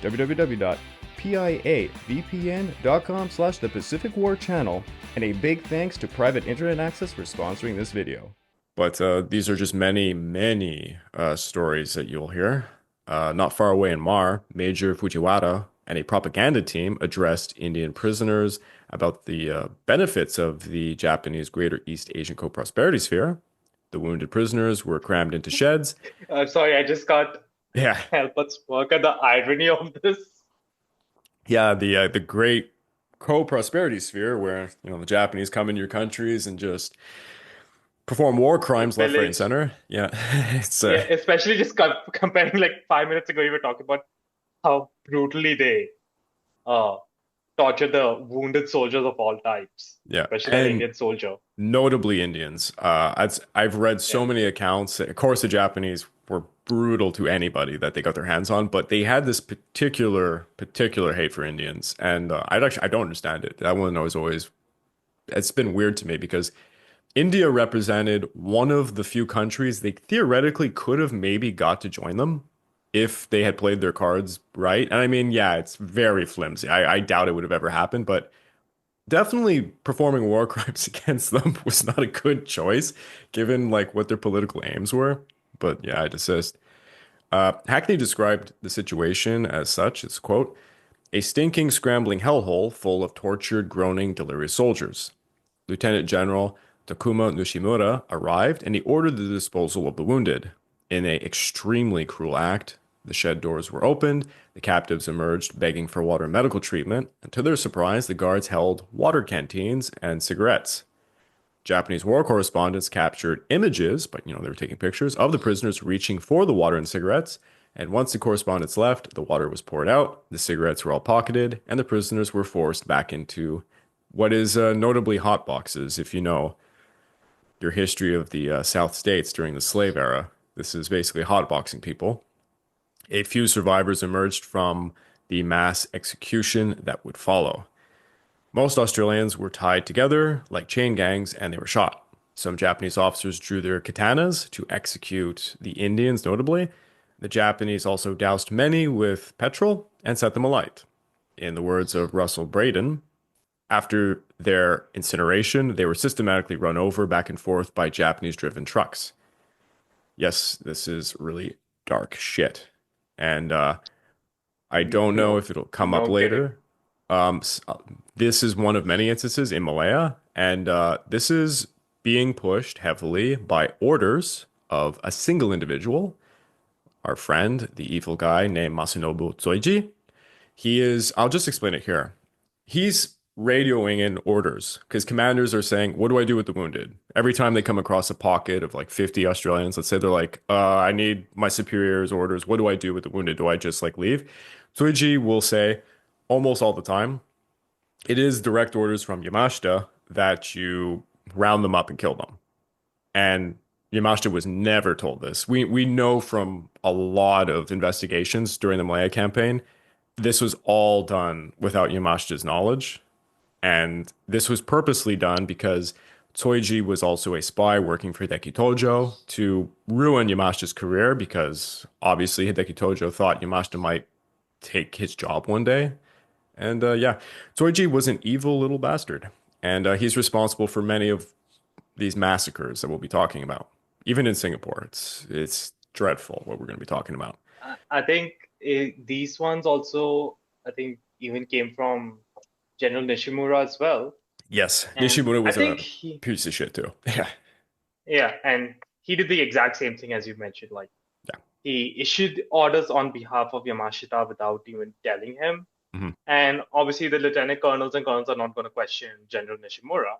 www.piavpn.com/The Pacific War Channel, and a big thanks to Private Internet Access for sponsoring this video. But these are just many stories that you'll hear. Not far away in Muar, Major Fujiwara and a propaganda team addressed Indian prisoners about the benefits of the Japanese Greater East Asian Co-Prosperity Sphere. The wounded prisoners were crammed into sheds. I'm sorry, I just can't Yeah, help but smirk at the irony of this. yeah, the Great Co-Prosperity Sphere, where the Japanese come in your countries and just perform war crimes left, right, and Pillage. center. Yeah, it's Yeah, especially just comparing like 5 minutes ago, we were talking about how brutally they torture the wounded soldiers of all types, yeah, especially an and Indian soldier. notably Indians. I've read so Yeah. many accounts. Of course, the Japanese were brutal to anybody that they got their hands on, but they had this particular hate for Indians, and I don't understand it. That one was always it's been weird to me because India represented one of the few countries they theoretically could have maybe got to join them if they had played their cards right. And I mean, yeah, it's very flimsy. I doubt it would have ever happened, but definitely performing war crimes against them was not a good choice given like what their political aims were. But yeah, I desist. Hackney described the situation as such, it's quote, a stinking, scrambling hellhole full of tortured, groaning, delirious soldiers. Lieutenant General Takuma Nishimura arrived and he ordered the disposal of the wounded. In an extremely cruel act, the shed doors were opened, the captives emerged begging for water and medical treatment, and to their surprise, the guards held water canteens and cigarettes. Japanese war correspondents captured images, but they were taking pictures of the prisoners reaching for the water and cigarettes. And once the correspondents left, the water was poured out, the cigarettes were all pocketed, and the prisoners were forced back into what is notably hot boxes. If you know your history of the South States during the slave era, this is basically hotboxing people. A few survivors emerged from the mass execution that would follow. Most Australians were tied together like chain gangs and they were shot. Some Japanese officers drew their katanas to execute the Indians, notably. The Japanese also doused many with petrol and set them alight. In the words of Russell Braden, after their incineration, they were systematically run over back and forth by Japanese-driven trucks. Yes, this is really dark shit. And I don't know if it'll come up No later. This is one of many instances in Malaya, and this is being pushed heavily by orders of a single individual, our friend, the evil guy named Masanobu Tsoiji. I'll just explain it here. He's radioing in orders because commanders are saying, what do I do with the wounded? Every time they come across a pocket of like 50 Australians, let's say they're like, I need my superior's orders. What do I do with the wounded? Do I just like leave? Tsuji will say almost all the time, it is direct orders from Yamashita that you round them up and kill them. And Yamashita was never told this. We know from a lot of investigations during the Malaya campaign, this was all done without Yamashita's knowledge. And this was purposely done because Tsoiji was also a spy working for Hideki Tojo to ruin Yamashita's career because obviously Hideki Tojo thought Yamashita might take his job one day. And yeah, Tsoiji was an evil little bastard. And he's responsible for many of these massacres that we'll be talking about. Even in Singapore, it's dreadful what we're going to be talking about. I think these ones also, I think, even came from General Nishimura as well. Yes, And Nishimura I was think a piece of shit too. and he did the exact same thing as you mentioned. Like Yeah. he issued orders on behalf of Yamashita without even telling him. Hmm. And obviously, the lieutenant colonels and colonels are not going to question General Nishimura.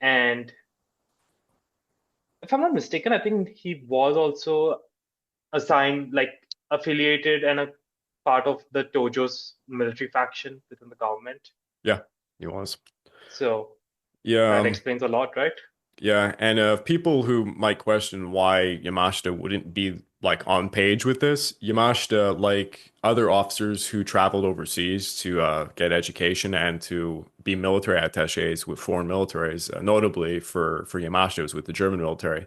And if I'm not mistaken, I think he was also assigned, like, affiliated and a part of the Tojo's military faction within the government. Yeah, he was. So Yeah, that explains a lot, right? yeah, and people who might question why Yamashita wouldn't be like on page with this, Yamashita, like other officers who traveled overseas to get education and to be military attaches with foreign militaries, notably for Yamashita, it was with the German military.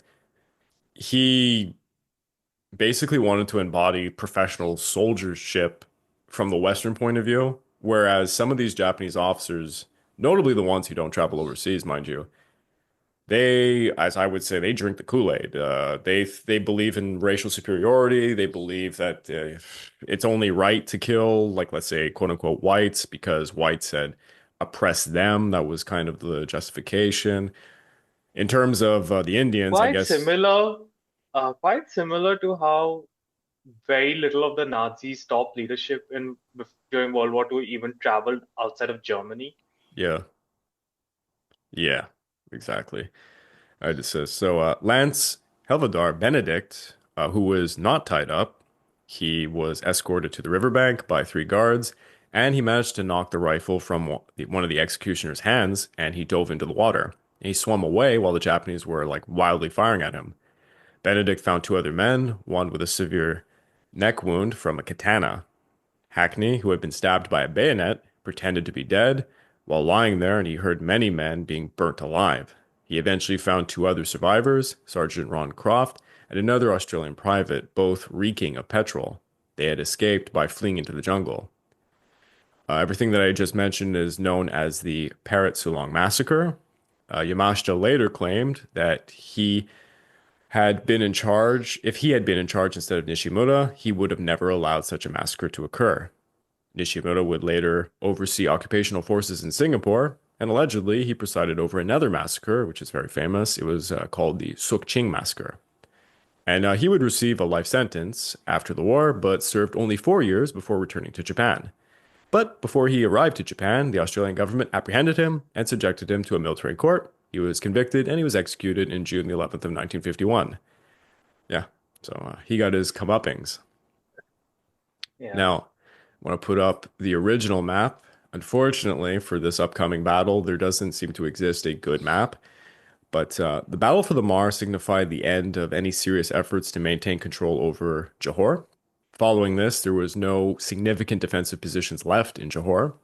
He basically wanted to embody professional soldiership from the Western point of view, whereas some of these Japanese officers, notably the ones who don't travel overseas, mind you, they, as I would say, they drink the Kool-Aid. They believe in racial superiority. They believe that it's only right to kill, like let's say, quote unquote, whites because whites had oppressed them. That was kind of the justification. In terms of the Indians, I Quite guess, similar, quite similar to how very little of the Nazis' top leadership in during World War II even traveled outside of Germany. yeah, yeah, exactly. I just says so. Lance Helvedar Benedict, who was not tied up, he was escorted to the riverbank by three guards, and he managed to knock the rifle from one of the executioner's hands, and he dove into the water. He swam away while the Japanese were like wildly firing at him. Benedict found two other men, one with a severe neck wound from a katana. Hackney, who had been stabbed by a bayonet, pretended to be dead while lying there, and he heard many men being burnt alive. He eventually found two other survivors, Sergeant Ron Croft and another Australian private, both reeking of petrol. They had escaped by fleeing into the jungle. Everything that I just mentioned is known as the Parrot Sulong Massacre. Yamashita later claimed that he had been in charge. If he had been in charge instead of Nishimura, he would have never allowed such a massacre to occur. Nishimura would later oversee occupational forces in Singapore, and allegedly he presided over another massacre, which is very famous. It was called the Sukching Massacre. And he would receive a life sentence after the war, but served only 4 years before returning to Japan. But before he arrived to Japan, the Australian government apprehended him and subjected him to a military court. He was convicted and he was executed in June the 11th of 1951. Yeah, so he got his comeuppings. Yeah. Now, I want to put up the original map. Unfortunately, for this upcoming battle, there doesn't seem to exist a good map. But the Battle for the Muar signified the end of any serious efforts to maintain control over Johor. Following this, there was no significant defensive positions left in Johor.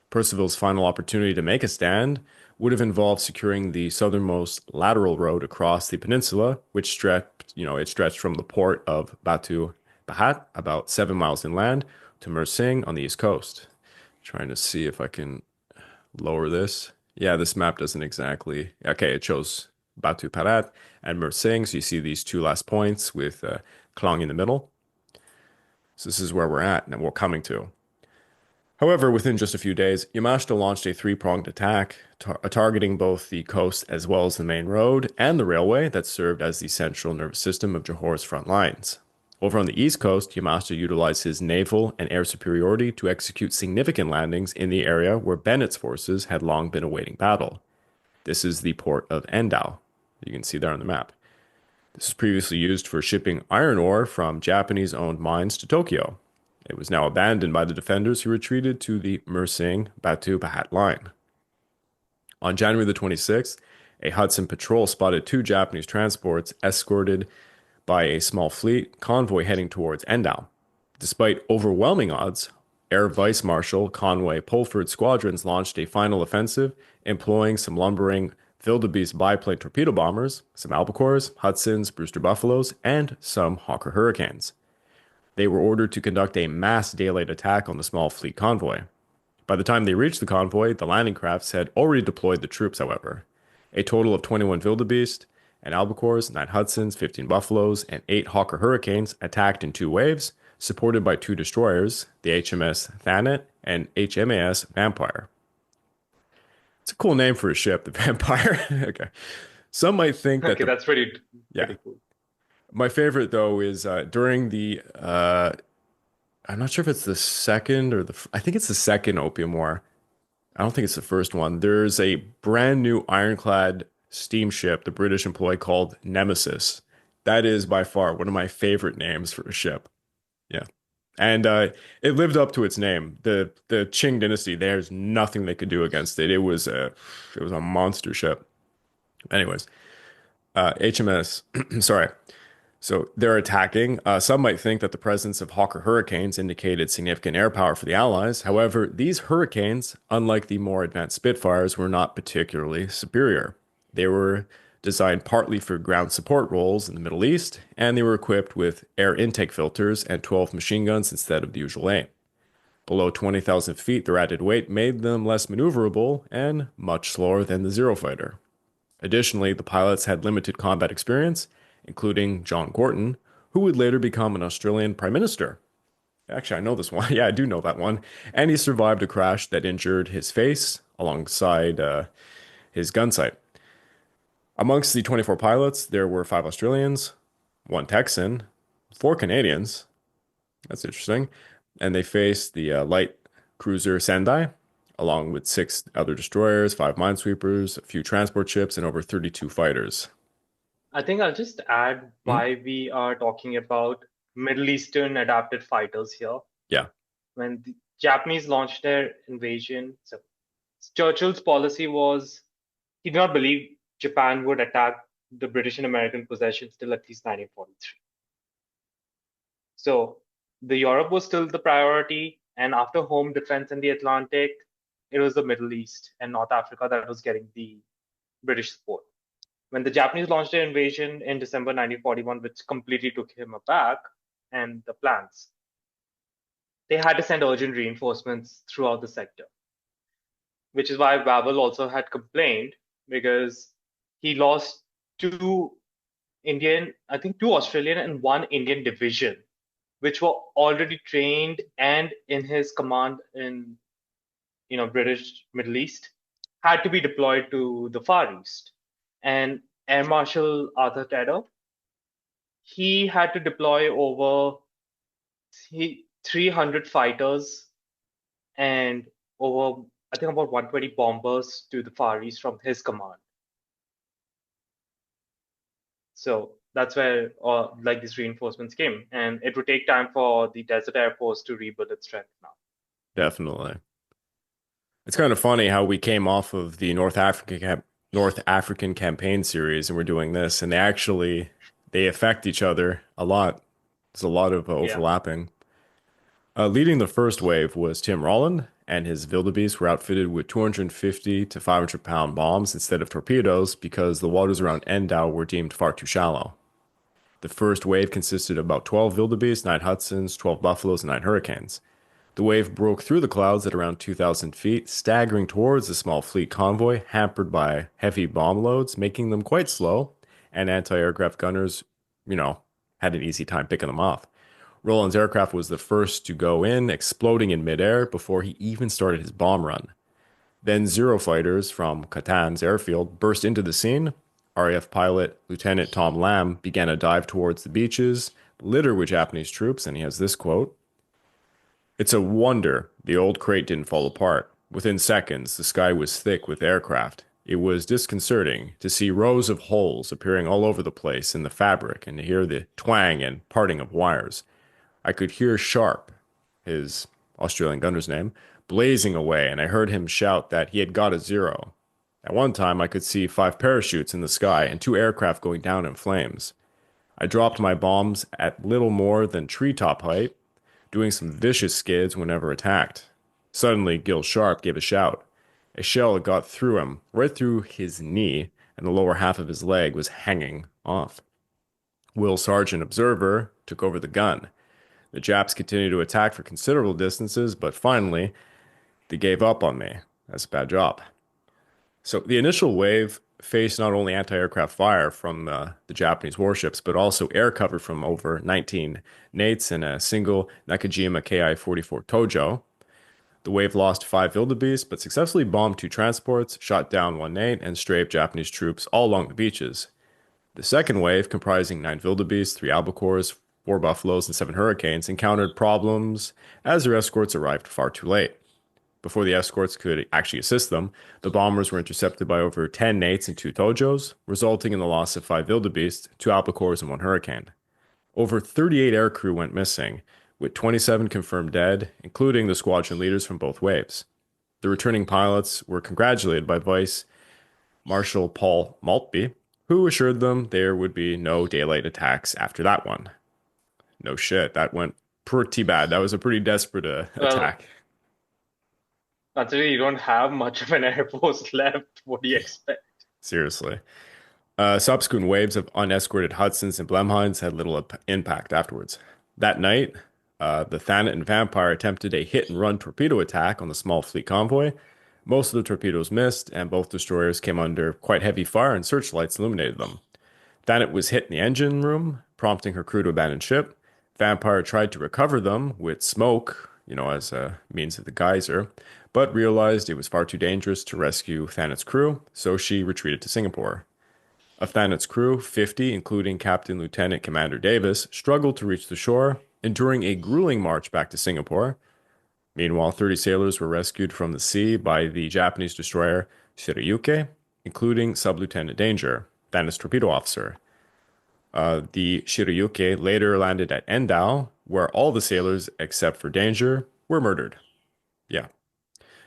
Percival's final opportunity to make a stand would have involved securing the southernmost lateral road across the peninsula, which stretched from the port of Batu Pahat, about 7 miles inland, to Mersing on the east coast. Trying to see if I can lower this. Yeah, this map doesn't exactly. Okay, it shows Batu Pahat and Mersing, so you see these two last points with Klang in the middle. So this is where we're at and we're coming to. However, within just a few days, Yamashita launched a three-pronged attack, targeting both the coast as well as the main road and the railway that served as the central nervous system of Johor's front lines. Over on the east coast, Yamashita utilized his naval and air superiority to execute significant landings in the area where Bennett's forces had long been awaiting battle. This is the port of Endow. You can see there on the map. This was previously used for shipping iron ore from Japanese-owned mines to Tokyo. It was now abandoned by the defenders who retreated to the Mersing-Batu Pahat line. On January the 26th, a Hudson patrol spotted two Japanese transports escorted by a small fleet convoy heading towards Endow. Despite overwhelming odds, Air Vice Marshal Conway Pulford's squadrons launched a final offensive, employing some lumbering wildebeest biplane torpedo bombers, some Albacores, Hudsons, Brewster Buffaloes, and some Hawker Hurricanes. They were ordered to conduct a mass daylight attack on the small fleet convoy. By the time they reached the convoy, the landing crafts had already deployed the troops, however. A total of 21 wildebeest and Albacores, 9 Hudsons, 15 Buffaloes, and 8 Hawker Hurricanes attacked in two waves, supported by two destroyers, the HMS Thanet and HMAS Vampire. It's a cool name for a ship, the Vampire. Okay. Some might think that Okay, the that's pretty yeah. cool. My favorite though is during the I'm not sure if it's the second or I think it's the second Opium War. I don't think it's the first one. There's a brand new ironclad steamship the British employ called Nemesis. That is by far one of my favorite names for a ship. Yeah. And it lived up to its name. The Qing dynasty, there's nothing they could do against it. It was a monster ship. Anyways, HMS, sorry. So they're attacking. Some might think that the presence of Hawker Hurricanes indicated significant air power for the Allies. However, these Hurricanes, unlike the more advanced Spitfires, were not particularly superior. They were designed partly for ground support roles in the Middle East, and they were equipped with air intake filters and 12 machine guns instead of the usual 8. Below 20,000 feet, their added weight made them less maneuverable and much slower than the Zero fighter. Additionally, the pilots had limited combat experience, including John Gorton, who would later become an Australian Prime Minister. Actually, I know this one. Yeah, I do know that one. And he survived a crash that injured his face alongside his gun sight. Amongst the 24 pilots, there were 5 Australians, 1 Texan, 4 Canadians. That's interesting. And they faced the light cruiser Sendai, along with 6 other destroyers, 5 minesweepers, a few transport ships, and over 32 fighters. I think I'll just add Hmm? why we are talking about Middle Eastern adapted fighters here. Yeah. When the Japanese launched their invasion, so Churchill's policy was he did not believe Japan would attack the British and American possessions till at least 1943. So the Europe was still the priority, and after home defense in the Atlantic, it was the Middle East and North Africa that was getting the British support. When the Japanese launched their invasion in December 1941, which completely took him aback and the plans, they had to send urgent reinforcements throughout the sector, which is why Wavell also had complained because he lost 2 Indian, I think 2 Australian and 1 Indian division, which were already trained and in his command in British Middle East, had to be deployed to the Far East. And Air Marshal Arthur Percival, he had to deploy over 300 fighters and over, I think, about 120 bombers to the Far East from his command. So that's where like these reinforcements came, and it would take time for the Desert Air Force to rebuild its strength now. Definitely. It's kind of funny how we came off of the North African campaign series and we're doing this, and they affect each other a lot. There's a lot of Yeah. overlapping. Leading the first wave was Tim Rolland, and his Wildebeest were outfitted with 250 to 500-pound bombs instead of torpedoes because the waters around Endow were deemed far too shallow. The first wave consisted of about 12 Wildebeests, 9 Hudsons, 12 Buffaloes, and 9 Hurricanes. The wave broke through the clouds at around 2,000 feet, staggering towards the small fleet convoy, hampered by heavy bomb loads, making them quite slow, and anti-aircraft gunners, had an easy time picking them off. Roland's aircraft was the first to go in, exploding in midair before he even started his bomb run. Then Zero fighters from Catan's airfield burst into the scene. RAF pilot Lieutenant Tom Lamb began a dive towards the beaches, littered with Japanese troops, and he has this quote: "It's a wonder the old crate didn't fall apart. Within seconds, the sky was thick with aircraft. It was disconcerting to see rows of holes appearing all over the place in the fabric and to hear the twang and parting of wires. I could hear Sharp, his Australian gunner's name, blazing away, and I heard him shout that he had got a zero. At one time, I could see 5 parachutes in the sky and 2 aircraft going down in flames. I dropped my bombs at little more than treetop height, doing some vicious skids whenever attacked. Suddenly, Gil Sharp gave a shout. A shell had got through him, right through his knee, and the lower half of his leg was hanging off. Will Sargent, observer, took over the gun. The Japs continued to attack for considerable distances, but finally, they gave up on me. That's a bad job." So the initial wave faced not only anti-aircraft fire from the Japanese warships, but also air cover from over 19 Nates and a single Nakajima Ki-44 Tojo. The wave lost 5 wildebeest, but successfully bombed 2 transports, shot down 1 Nate, and strafed Japanese troops all along the beaches. The second wave, comprising 9 wildebeest, 3 albacores, 4 buffaloes, and 7 hurricanes, encountered problems as their escorts arrived far too late. Before the escorts could actually assist them, the bombers were intercepted by over 10 Nates and 2 tojos, resulting in the loss of 5 wildebeest, 2 albacores, and 1 hurricane. Over 38 aircrew went missing, with 27 confirmed dead, including the squadron leaders from both waves. The returning pilots were congratulated by Vice Marshal Paul Maltby, who assured them there would be no daylight attacks after that one. No shit, that went pretty bad. That was a pretty desperate Well, attack. considering you don't have much of an air force left, what do you expect? Seriously. Subsequent waves of unescorted Hudsons and Blenheims had little impact afterwards. That night, the Thanet and Vampire attempted a hit and run torpedo attack on the small fleet convoy. Most of the torpedoes missed, and both destroyers came under quite heavy fire, and searchlights illuminated them. Thanet was hit in the engine room, prompting her crew to abandon ship. Vampire tried to recover them with smoke, as a means of the geyser, but realized it was far too dangerous to rescue Thanet's crew, so she retreated to Singapore. Of Thanet's crew, 50, including Captain Lieutenant Commander Davis, struggled to reach the shore, enduring a grueling march back to Singapore. Meanwhile, 30 sailors were rescued from the sea by the Japanese destroyer Shirayuke, including Sub-Lieutenant Danger, Thanet's torpedo officer. The Shirayuke later landed at Endow, where all the sailors, except for Danger, were murdered. Yeah.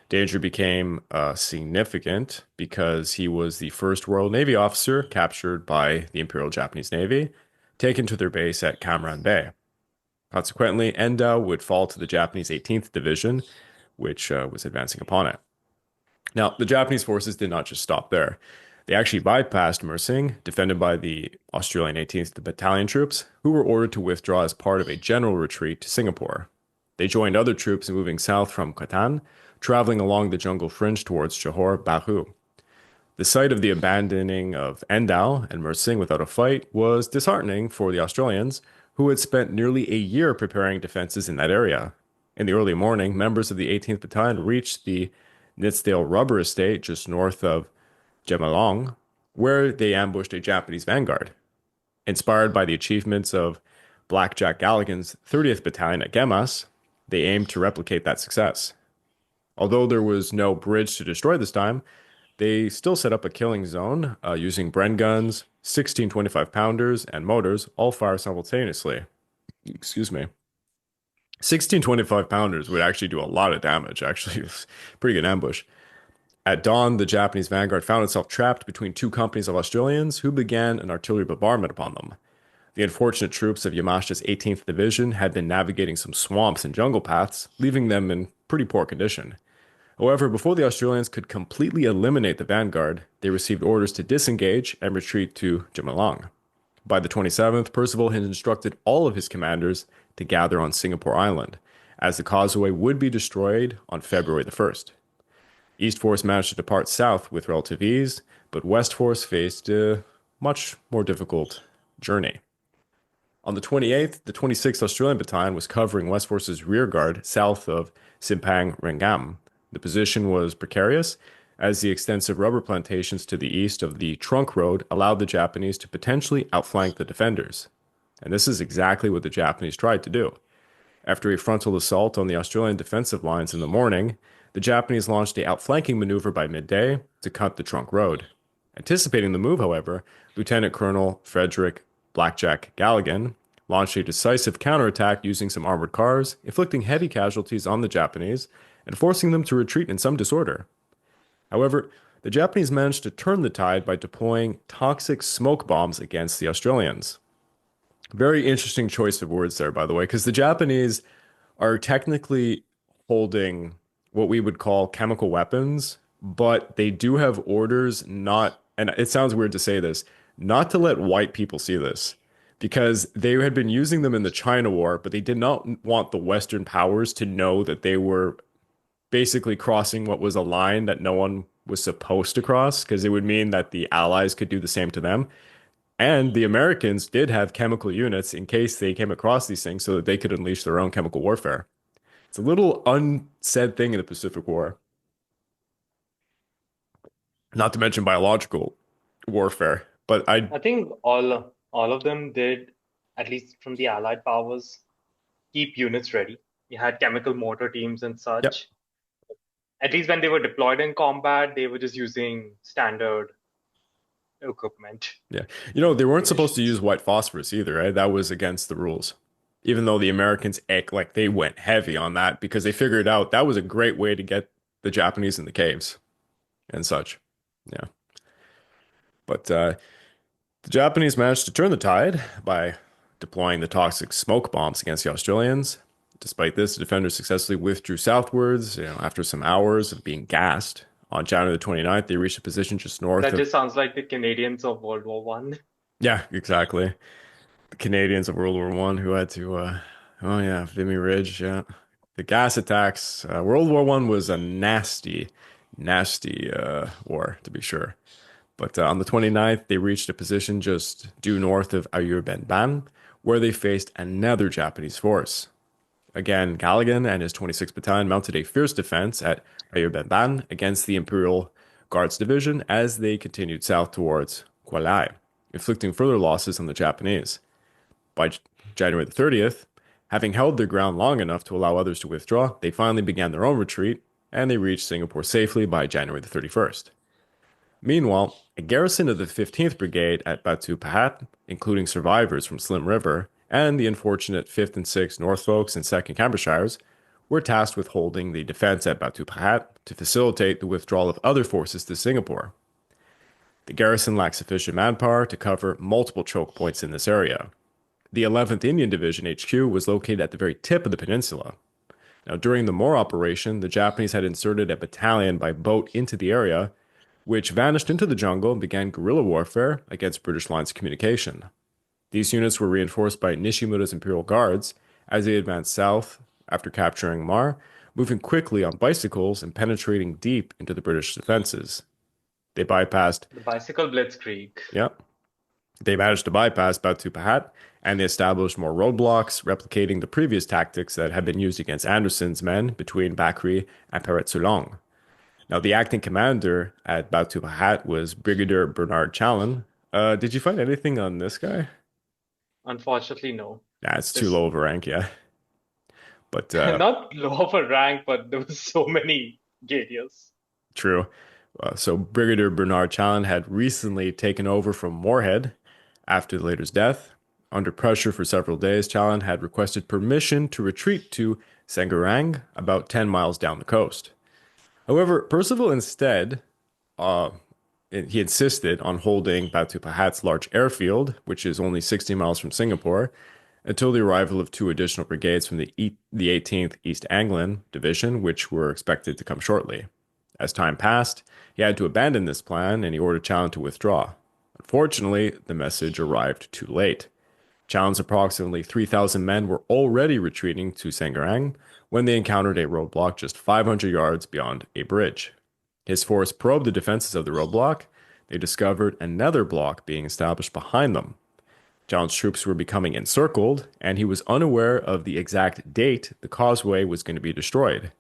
Danger became significant because he was the first Royal Navy officer captured by the Imperial Japanese Navy, taken to their base at Camaran Bay. Consequently, Endow would fall to the Japanese 18th Division, which was advancing upon it. Now, the Japanese forces did not just stop there. They actually bypassed Mersing, defended by the Australian 18th Battalion troops, who were ordered to withdraw as part of a general retreat to Singapore. They joined other troops moving south from Katan, traveling along the jungle fringe towards Johor Bahru. The sight of the abandoning of Endow and Mersing without a fight was disheartening for the Australians, who had spent nearly a year preparing defenses in that area. In the early morning, members of the 18th Battalion reached the Nitsdale rubber estate just north of Gemalong, where they ambushed a Japanese vanguard. Inspired by the achievements of Blackjack Galligan's 30th Battalion at Gamas, they aimed to replicate that success. Although there was no bridge to destroy this time, they still set up a killing zone using Bren guns, 16 25-pounders, and motors, all fire simultaneously. Excuse me. 16 25-pounders would actually do a lot of damage, actually. It was a pretty good ambush. At dawn, the Japanese vanguard found itself trapped between 2 companies of Australians who began an artillery bombardment upon them. The unfortunate troops of Yamashita's 18th Division had been navigating some swamps and jungle paths, leaving them in pretty poor condition. However, before the Australians could completely eliminate the vanguard, they received orders to disengage and retreat to Gemalong. By the 27th, Percival had instructed all of his commanders to gather on Singapore Island, as the causeway would be destroyed on February the 1st. East Force managed to depart south with relative ease, but West Force faced a much more difficult journey. On the 28th, the 26th Australian Battalion was covering West Force's rearguard south of Simpang Rengam. The position was precarious, as the extensive rubber plantations to the east of the Trunk Road allowed the Japanese to potentially outflank the defenders. And this is exactly what the Japanese tried to do. After a frontal assault on the Australian defensive lines in the morning, the Japanese launched an outflanking maneuver by midday to cut the Trunk Road. Anticipating the move, however, Lieutenant Colonel Frederick Blackjack Galligan launched a decisive counterattack using some armored cars, inflicting heavy casualties on the Japanese and forcing them to retreat in some disorder. However, the Japanese managed to turn the tide by deploying toxic smoke bombs against the Australians. Very interesting choice of words there, by the way, because the Japanese are technically holding what we would call chemical weapons, but they do have orders not, and it sounds weird to say this, not to let white people see this, because they had been using them in the China War, but they did not want the Western powers to know that they were basically crossing what was a line that no one was supposed to cross, because it would mean that the Allies could do the same to them. And the Americans did have chemical units in case they came across these things so that they could unleash their own chemical warfare. It's a little unsaid thing in the Pacific War, not to mention biological warfare. But I, I think all of them did, at least from the Allied powers, keep units ready. You had chemical mortar teams and yep, such. At least when they were deployed in combat, they were just using standard equipment, yeah. They weren't supposed to munitions. use white phosphorus either, right? That was against the rules. Even though the Americans act like they went heavy on that because they figured out that was a great way to get the Japanese in the caves and such. Yeah. But the Japanese managed to turn the tide by deploying the toxic smoke bombs against the Australians. Despite this, the defenders successfully withdrew southwards, after some hours of being gassed. On January the 29th, they reached a position just north That of. just sounds like the Canadians of World War One. Yeah, exactly. The Canadians of World War One who had to, oh yeah, Vimy Ridge, yeah. The gas attacks. World War One was a nasty, nasty war, to be sure. But on the 29th, they reached a position just due north of Ayurbenban, where they faced another Japanese force. Again, Galligan and his 26th Battalion mounted a fierce defense at Ayurbenban against the Imperial Guards Division as they continued south towards Kualai, inflicting further losses on the Japanese. By January the 30th, having held their ground long enough to allow others to withdraw, they finally began their own retreat, and they reached Singapore safely by January the 31st. Meanwhile, a garrison of the 15th Brigade at Batu Pahat, including survivors from Slim River and the unfortunate 5th and 6th Norfolks and 2nd Cambridgeshires, were tasked with holding the defense at Batu Pahat to facilitate the withdrawal of other forces to Singapore. The garrison lacked sufficient manpower to cover multiple choke points in this area. The 11th Indian Division HQ was located at the very tip of the peninsula. Now, during the Muar operation, the Japanese had inserted a battalion by boat into the area, which vanished into the jungle and began guerrilla warfare against British lines of communication. These units were reinforced by Nishimura's Imperial Guards as they advanced south after capturing Muar, moving quickly on bicycles and penetrating deep into the British defenses. They bypassed, The bicycle blitzkrieg. yep, they managed to bypass Batu Pahat and they established more roadblocks, replicating the previous tactics that had been used against Anderson's men between Bakri and Peretsulong. Now, the acting commander at Batu Pahat was Brigadier Bernard Challen. Did you find anything on this guy? Unfortunately, no. Nah, it's too This low of a rank, yeah. But not low of a rank, but there was so many Gadias. true. So Brigadier Bernard Challen had recently taken over from Moorhead after the leader's death. Under pressure for several days, Challen had requested permission to retreat to Sengarang, about 10 miles down the coast. However, Percival instead, he insisted on holding Batu Pahat's large airfield, which is only 60 miles from Singapore, until the arrival of two additional brigades from the 18th East Anglian Division, which were expected to come shortly. As time passed, he had to abandon this plan and he ordered Challen to withdraw. Unfortunately, the message arrived too late. Challen's approximately 3,000 men were already retreating to Sengarang when they encountered a roadblock just 500 yards beyond a bridge. His force probed the defenses of the roadblock. They discovered another block being established behind them. Challen's troops were becoming encircled, and he was unaware of the exact date the causeway was going to be destroyed.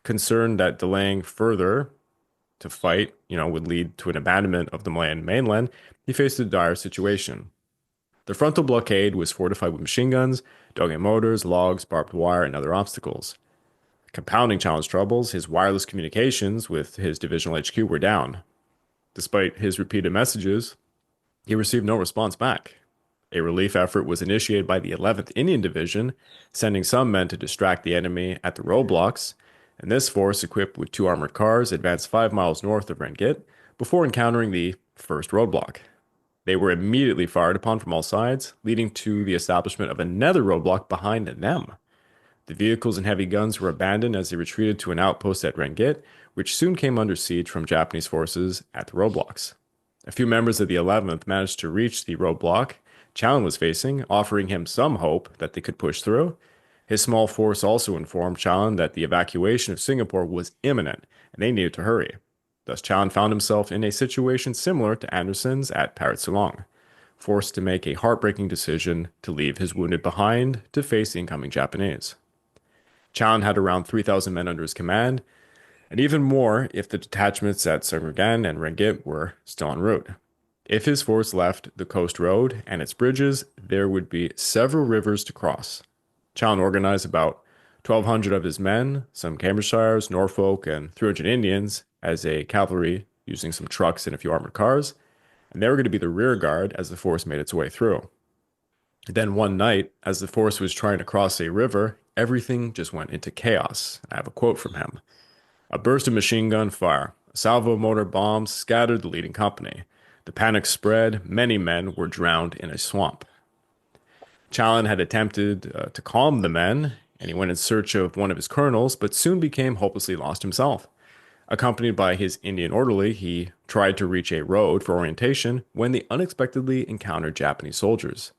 Concerned that delaying further to fight, would lead to an abandonment of the Malayan mainland, he faced a dire situation. The frontal blockade was fortified with machine guns, dog mortars, logs, barbed wire, and other obstacles. Compounding Challen's troubles, his wireless communications with his divisional HQ were down. Despite his repeated messages, he received no response back. A relief effort was initiated by the 11th Indian Division, sending some men to distract the enemy at the roadblocks, and this force, equipped with 2 armored cars, advanced 5 miles north of Rengit before encountering the first roadblock. They were immediately fired upon from all sides, leading to the establishment of another roadblock behind them. The vehicles and heavy guns were abandoned as they retreated to an outpost at Rengit, which soon came under siege from Japanese forces at the roadblocks. A few members of the 11th managed to reach the roadblock Challen was facing, offering him some hope that they could push through. His small force also informed Challen that the evacuation of Singapore was imminent and they needed to hurry. Thus, Challen found himself in a situation similar to Anderson's at Paratsulong, forced to make a heartbreaking decision to leave his wounded behind to face the incoming Japanese. Challen had around 3,000 men under his command, and even more if the detachments at Sungurgan and Rengit were still en route. If his force left the coast road and its bridges, there would be several rivers to cross. Challen organized about 1,200 of his men, some Cambridgeshires, Norfolk, and 300 Indians as a cavalry using some trucks and a few armored cars, and they were going to be the rear guard as the force made its way through. Then one night, as the force was trying to cross a river, everything just went into chaos. I have a quote from him. A burst of machine gun fire, a salvo of mortar bombs scattered the leading company. The panic spread, many men were drowned in a swamp. Challen had attempted to calm the men, and he went in search of one of his colonels, but soon became hopelessly lost himself. Accompanied by his Indian orderly, he tried to reach a road for orientation when they unexpectedly encountered Japanese soldiers.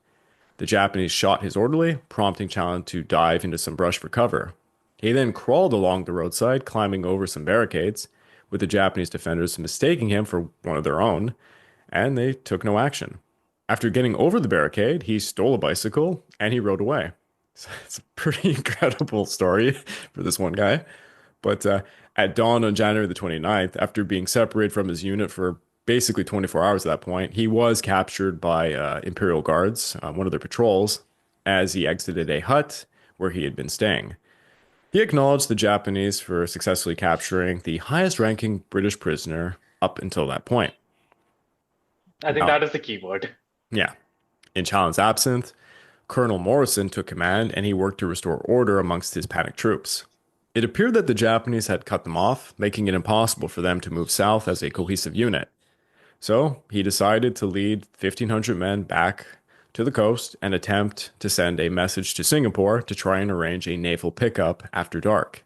The Japanese shot his orderly, prompting Challen to dive into some brush for cover. He then crawled along the roadside, climbing over some barricades, with the Japanese defenders mistaking him for one of their own, and they took no action. After getting over the barricade, he stole a bicycle and he rode away. So it's a pretty incredible story for this one guy. But at dawn on January the 29th, after being separated from his unit for basically 24 hours at that point, he was captured by Imperial Guards, one of their patrols, as he exited a hut where he had been staying. He acknowledged the Japanese for successfully capturing the highest ranking British prisoner up until that point. I think Now, that is the key word. yeah, in Challen's absence, Colonel Morrison took command and he worked to restore order amongst his panicked troops. It appeared that the Japanese had cut them off, making it impossible for them to move south as a cohesive unit. So he decided to lead 1,500 men back to the coast and attempt to send a message to Singapore to try and arrange a naval pickup after dark,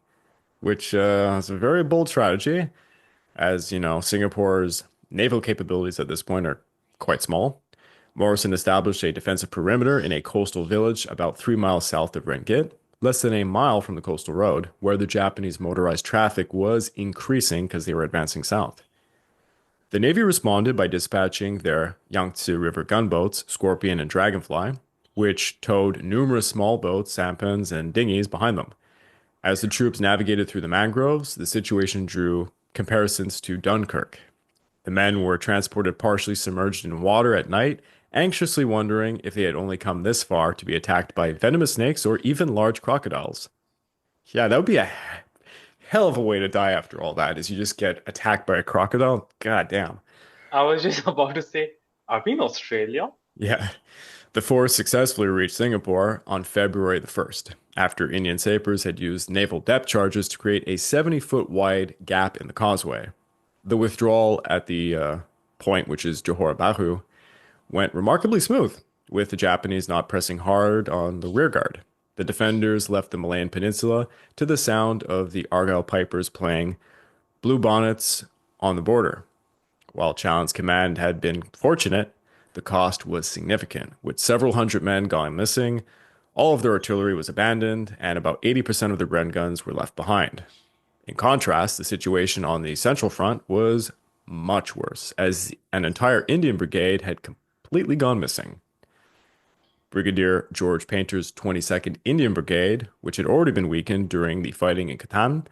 which is a very bold strategy, as you know, Singapore's naval capabilities at this point are quite small. Morrison established a defensive perimeter in a coastal village about 3 miles south of Rengit, less than a mile from the coastal road, where the Japanese motorized traffic was increasing because they were advancing south. The Navy responded by dispatching their Yangtze River gunboats, Scorpion and Dragonfly, which towed numerous small boats, sampans, and dinghies behind them. As the troops navigated through the mangroves, the situation drew comparisons to Dunkirk. The men were transported partially submerged in water at night, anxiously wondering if they had only come this far to be attacked by venomous snakes or even large crocodiles. Yeah, that would be a hell of a way to die after all that, is you just get attacked by a crocodile. God damn. I was just about to say, are we in Australia? Yeah. The force successfully reached Singapore on February the 1st, after Indian sappers had used naval depth charges to create a 70-foot wide gap in the causeway. The withdrawal at the point, which is Johor Bahru, went remarkably smooth, with the Japanese not pressing hard on the rearguard. The defenders left the Malayan Peninsula to the sound of the Argyle pipers playing Blue Bonnets on the border. While Challen's command had been fortunate, the cost was significant, with several hundred men going missing, all of their artillery was abandoned, and about 80% of their Bren guns were left behind. In contrast, the situation on the Central Front was much worse, as an entire Indian brigade had completely gone missing. Brigadier George Painter's 22nd Indian Brigade, which had already been weakened during the fighting in Catan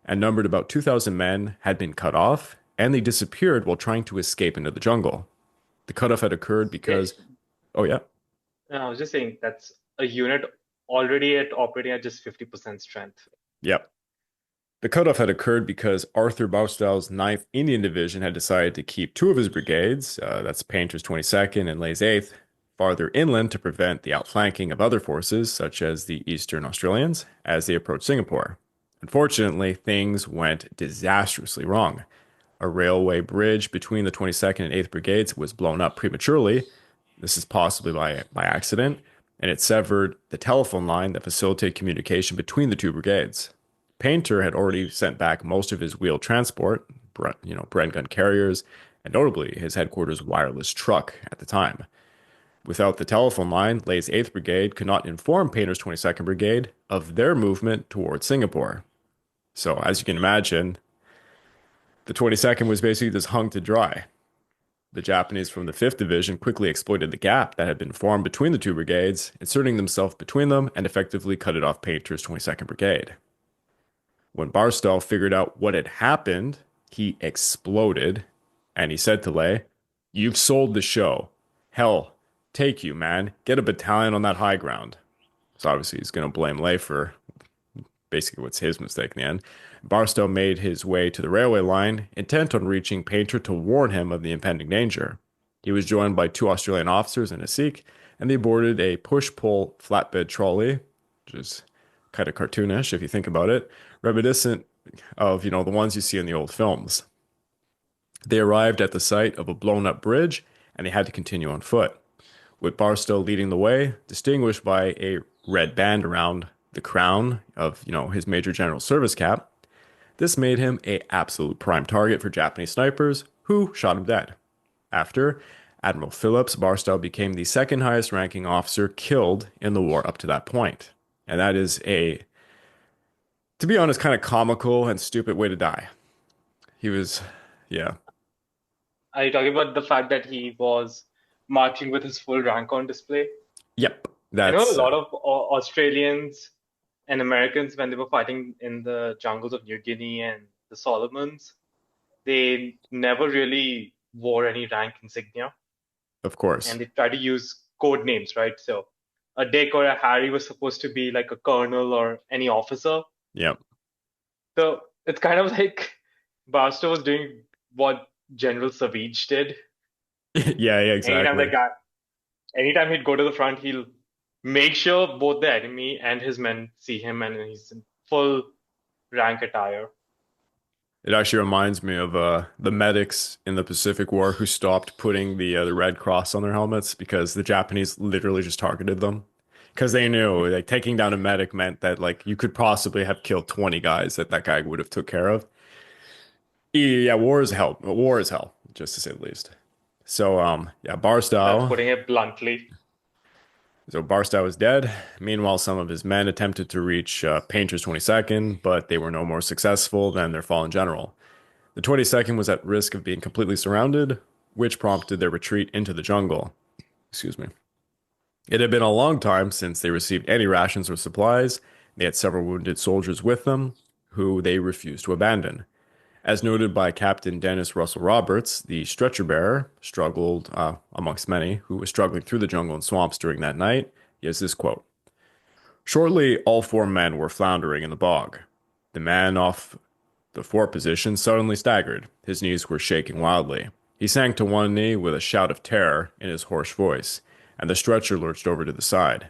and numbered about 2,000 men, had been cut off, and they disappeared while trying to escape into the jungle. The cutoff had occurred because, oh yeah, I was just saying that's a unit already operating at just 50% strength. yep. The cutoff had occurred because Arthur Baustow's 9th Indian Division had decided to keep two of his brigades, that's Painter's 22nd and Lay's 8th, farther inland to prevent the outflanking of other forces, such as the Eastern Australians, as they approached Singapore. Unfortunately, things went disastrously wrong. A railway bridge between the 22nd and 8th Brigades was blown up prematurely. This is possibly by accident, and it severed the telephone line that facilitated communication between the two brigades. Painter had already sent back most of his wheeled transport, Bren gun carriers, and notably his headquarters wireless truck at the time. Without the telephone line, Lay's 8th Brigade could not inform Painter's 22nd Brigade of their movement towards Singapore. So, as you can imagine, the 22nd was basically just hung to dry. The Japanese from the 5th Division quickly exploited the gap that had been formed between the two brigades, inserting themselves between them and effectively cut it off Painter's 22nd Brigade. When Barstow figured out what had happened, he exploded and he said to Lay, "You've sold the show. Hell, take you, man. Get a battalion on that high ground." So obviously he's going to blame Lay for basically what's his mistake in the end. Barstow made his way to the railway line, intent on reaching Painter to warn him of the impending danger. He was joined by two Australian officers and a Sikh, and they boarded a push-pull flatbed trolley, which is kind of cartoonish if you think about it, reminiscent of, the ones you see in the old films. They arrived at the site of a blown-up bridge, and they had to continue on foot, with Barstow leading the way, distinguished by a red band around the crown of, his Major General service cap. This made him a absolute prime target for Japanese snipers, who shot him dead. After Admiral Phillips, Barstow became the second highest ranking officer killed in the war up to that point. And that is to be honest, kind of comical and stupid way to die. He was, yeah. Are you talking about the fact that he was marching with his full rank on display? Yep. I know a That's lot of Australians and Americans, when they were fighting in the jungles of New Guinea and the Solomons, they never really wore any rank insignia, of course. and they tried to use code names, right? So a Dick or a Harry was supposed to be like a colonel or any officer. Yep. So it's kind of like Barstow was doing what General Savage did. Yeah, exactly. Anytime he'd go to the front, he'll make sure both the enemy and his men see him, and he's in full rank attire. It actually reminds me of the medics in the Pacific War who stopped putting the Red Cross on their helmets because the Japanese literally just targeted them. Because they knew like taking down a medic meant that like you could possibly have killed 20 guys that guy would have took care of. Yeah, war is hell. War is hell, just to say the least. So yeah, That's Barstow. putting it bluntly. So Barstow is dead. Meanwhile, some of his men attempted to reach Painter's 22nd, but they were no more successful than their fallen general. The 22nd was at risk of being completely surrounded, which prompted their retreat into the jungle. Excuse me. It had been a long time since they received any rations or supplies. They had several wounded soldiers with them, who they refused to abandon. As noted by Captain Dennis Russell Roberts, the stretcher bearer struggled, amongst many, who was struggling through the jungle and swamps during that night. He has this quote: "Shortly, all four men were floundering in the bog. The man off the fore position suddenly staggered. His knees were shaking wildly. He sank to one knee with a shout of terror in his hoarse voice, and the stretcher lurched over to the side.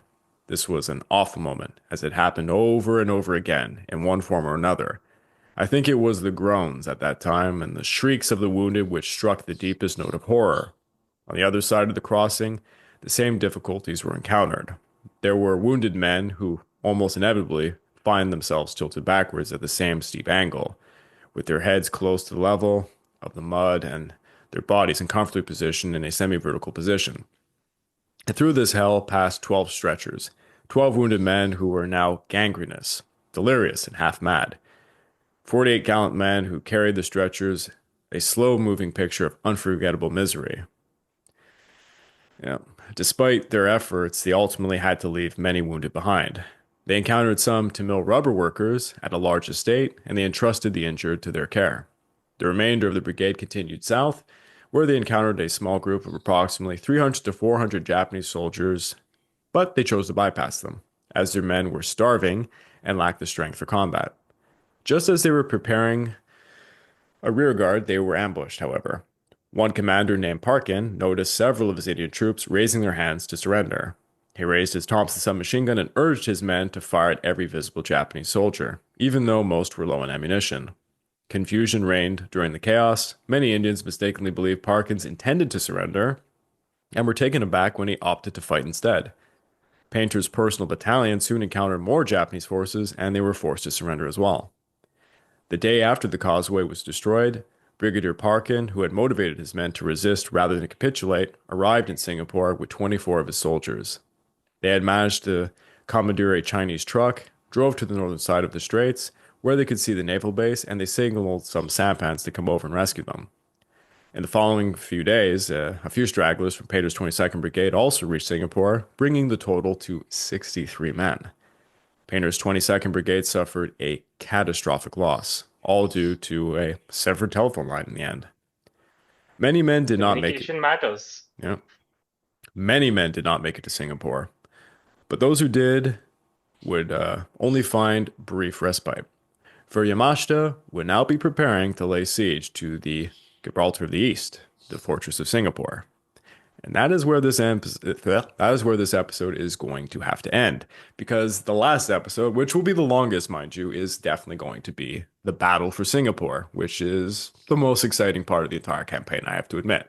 This was an awful moment, as it happened over and over again, in one form or another. I think it was the groans at that time and the shrieks of the wounded which struck the deepest note of horror. On the other side of the crossing, the same difficulties were encountered. There were wounded men who almost inevitably find themselves tilted backwards at the same steep angle, with their heads close to the level of the mud and their bodies uncomfortably positioned in a semi-vertical position. And through this hell passed 12 stretchers, 12 wounded men who were now gangrenous, delirious, and half mad. 48 gallant men who carried the stretchers, a slow-moving picture of unforgettable misery. Yeah. Despite their efforts, they ultimately had to leave many wounded behind. They encountered some Tamil rubber workers at a large estate, and they entrusted the injured to their care. The remainder of the brigade continued south, where they encountered a small group of approximately 300 to 400 Japanese soldiers, but they chose to bypass them, as their men were starving and lacked the strength for combat. Just as they were preparing a rear guard, they were ambushed, however. One commander named Parkin noticed several of his Indian troops raising their hands to surrender. He raised his Thompson submachine gun and urged his men to fire at every visible Japanese soldier, even though most were low on ammunition. Confusion reigned during the chaos. Many Indians mistakenly believed Parkins intended to surrender and were taken aback when he opted to fight instead. Painter's personal battalion soon encountered more Japanese forces, and they were forced to surrender as well. The day after the causeway was destroyed, Brigadier Parkin, who had motivated his men to resist rather than capitulate, arrived in Singapore with 24 of his soldiers. They had managed to commandeer a Chinese truck, drove to the northern side of the straits, where they could see the naval base, and they signaled some sampans to come over and rescue them. In the following few days, a few stragglers from Pater's 22nd Brigade also reached Singapore, bringing the total to 63 men. Painter's 22nd Brigade suffered a catastrophic loss, all due to a severed telephone line in the end. Many men did not make it. Communication matters. Yeah. Many men did not make it to Singapore, but those who did would only find brief respite. For Yamashita would now be preparing to lay siege to the Gibraltar of the East, the fortress of Singapore. And that is where this episode is going to have to end, because the last episode, which will be the longest, mind you, is definitely going to be the battle for Singapore, which is the most exciting part of the entire campaign, I have to admit.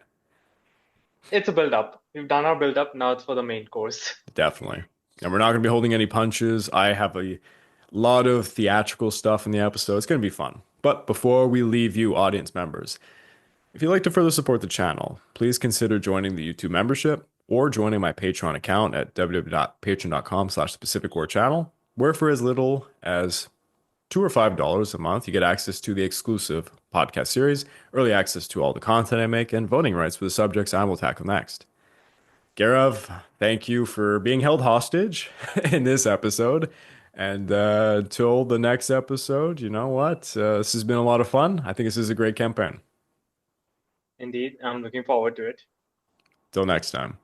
It's a build-up. We've done our build-up. Now it's for the main course. Definitely. And we're not going to be holding any punches. I have a lot of theatrical stuff in the episode. It's going to be fun. But before we leave you, audience members, if you'd like to further support the channel, please consider joining the YouTube membership or joining my Patreon account at www.patreon.com/specificwarchannel, where for as little as $2 or $5 a month, you get access to the exclusive podcast series, early access to all the content I make, and voting rights for the subjects I will tackle next. Gaurav, thank you for being held hostage in this episode. And till the next episode, you know what? This has been a lot of fun. I think this is a great campaign. Indeed, I'm looking forward to it. Till next time.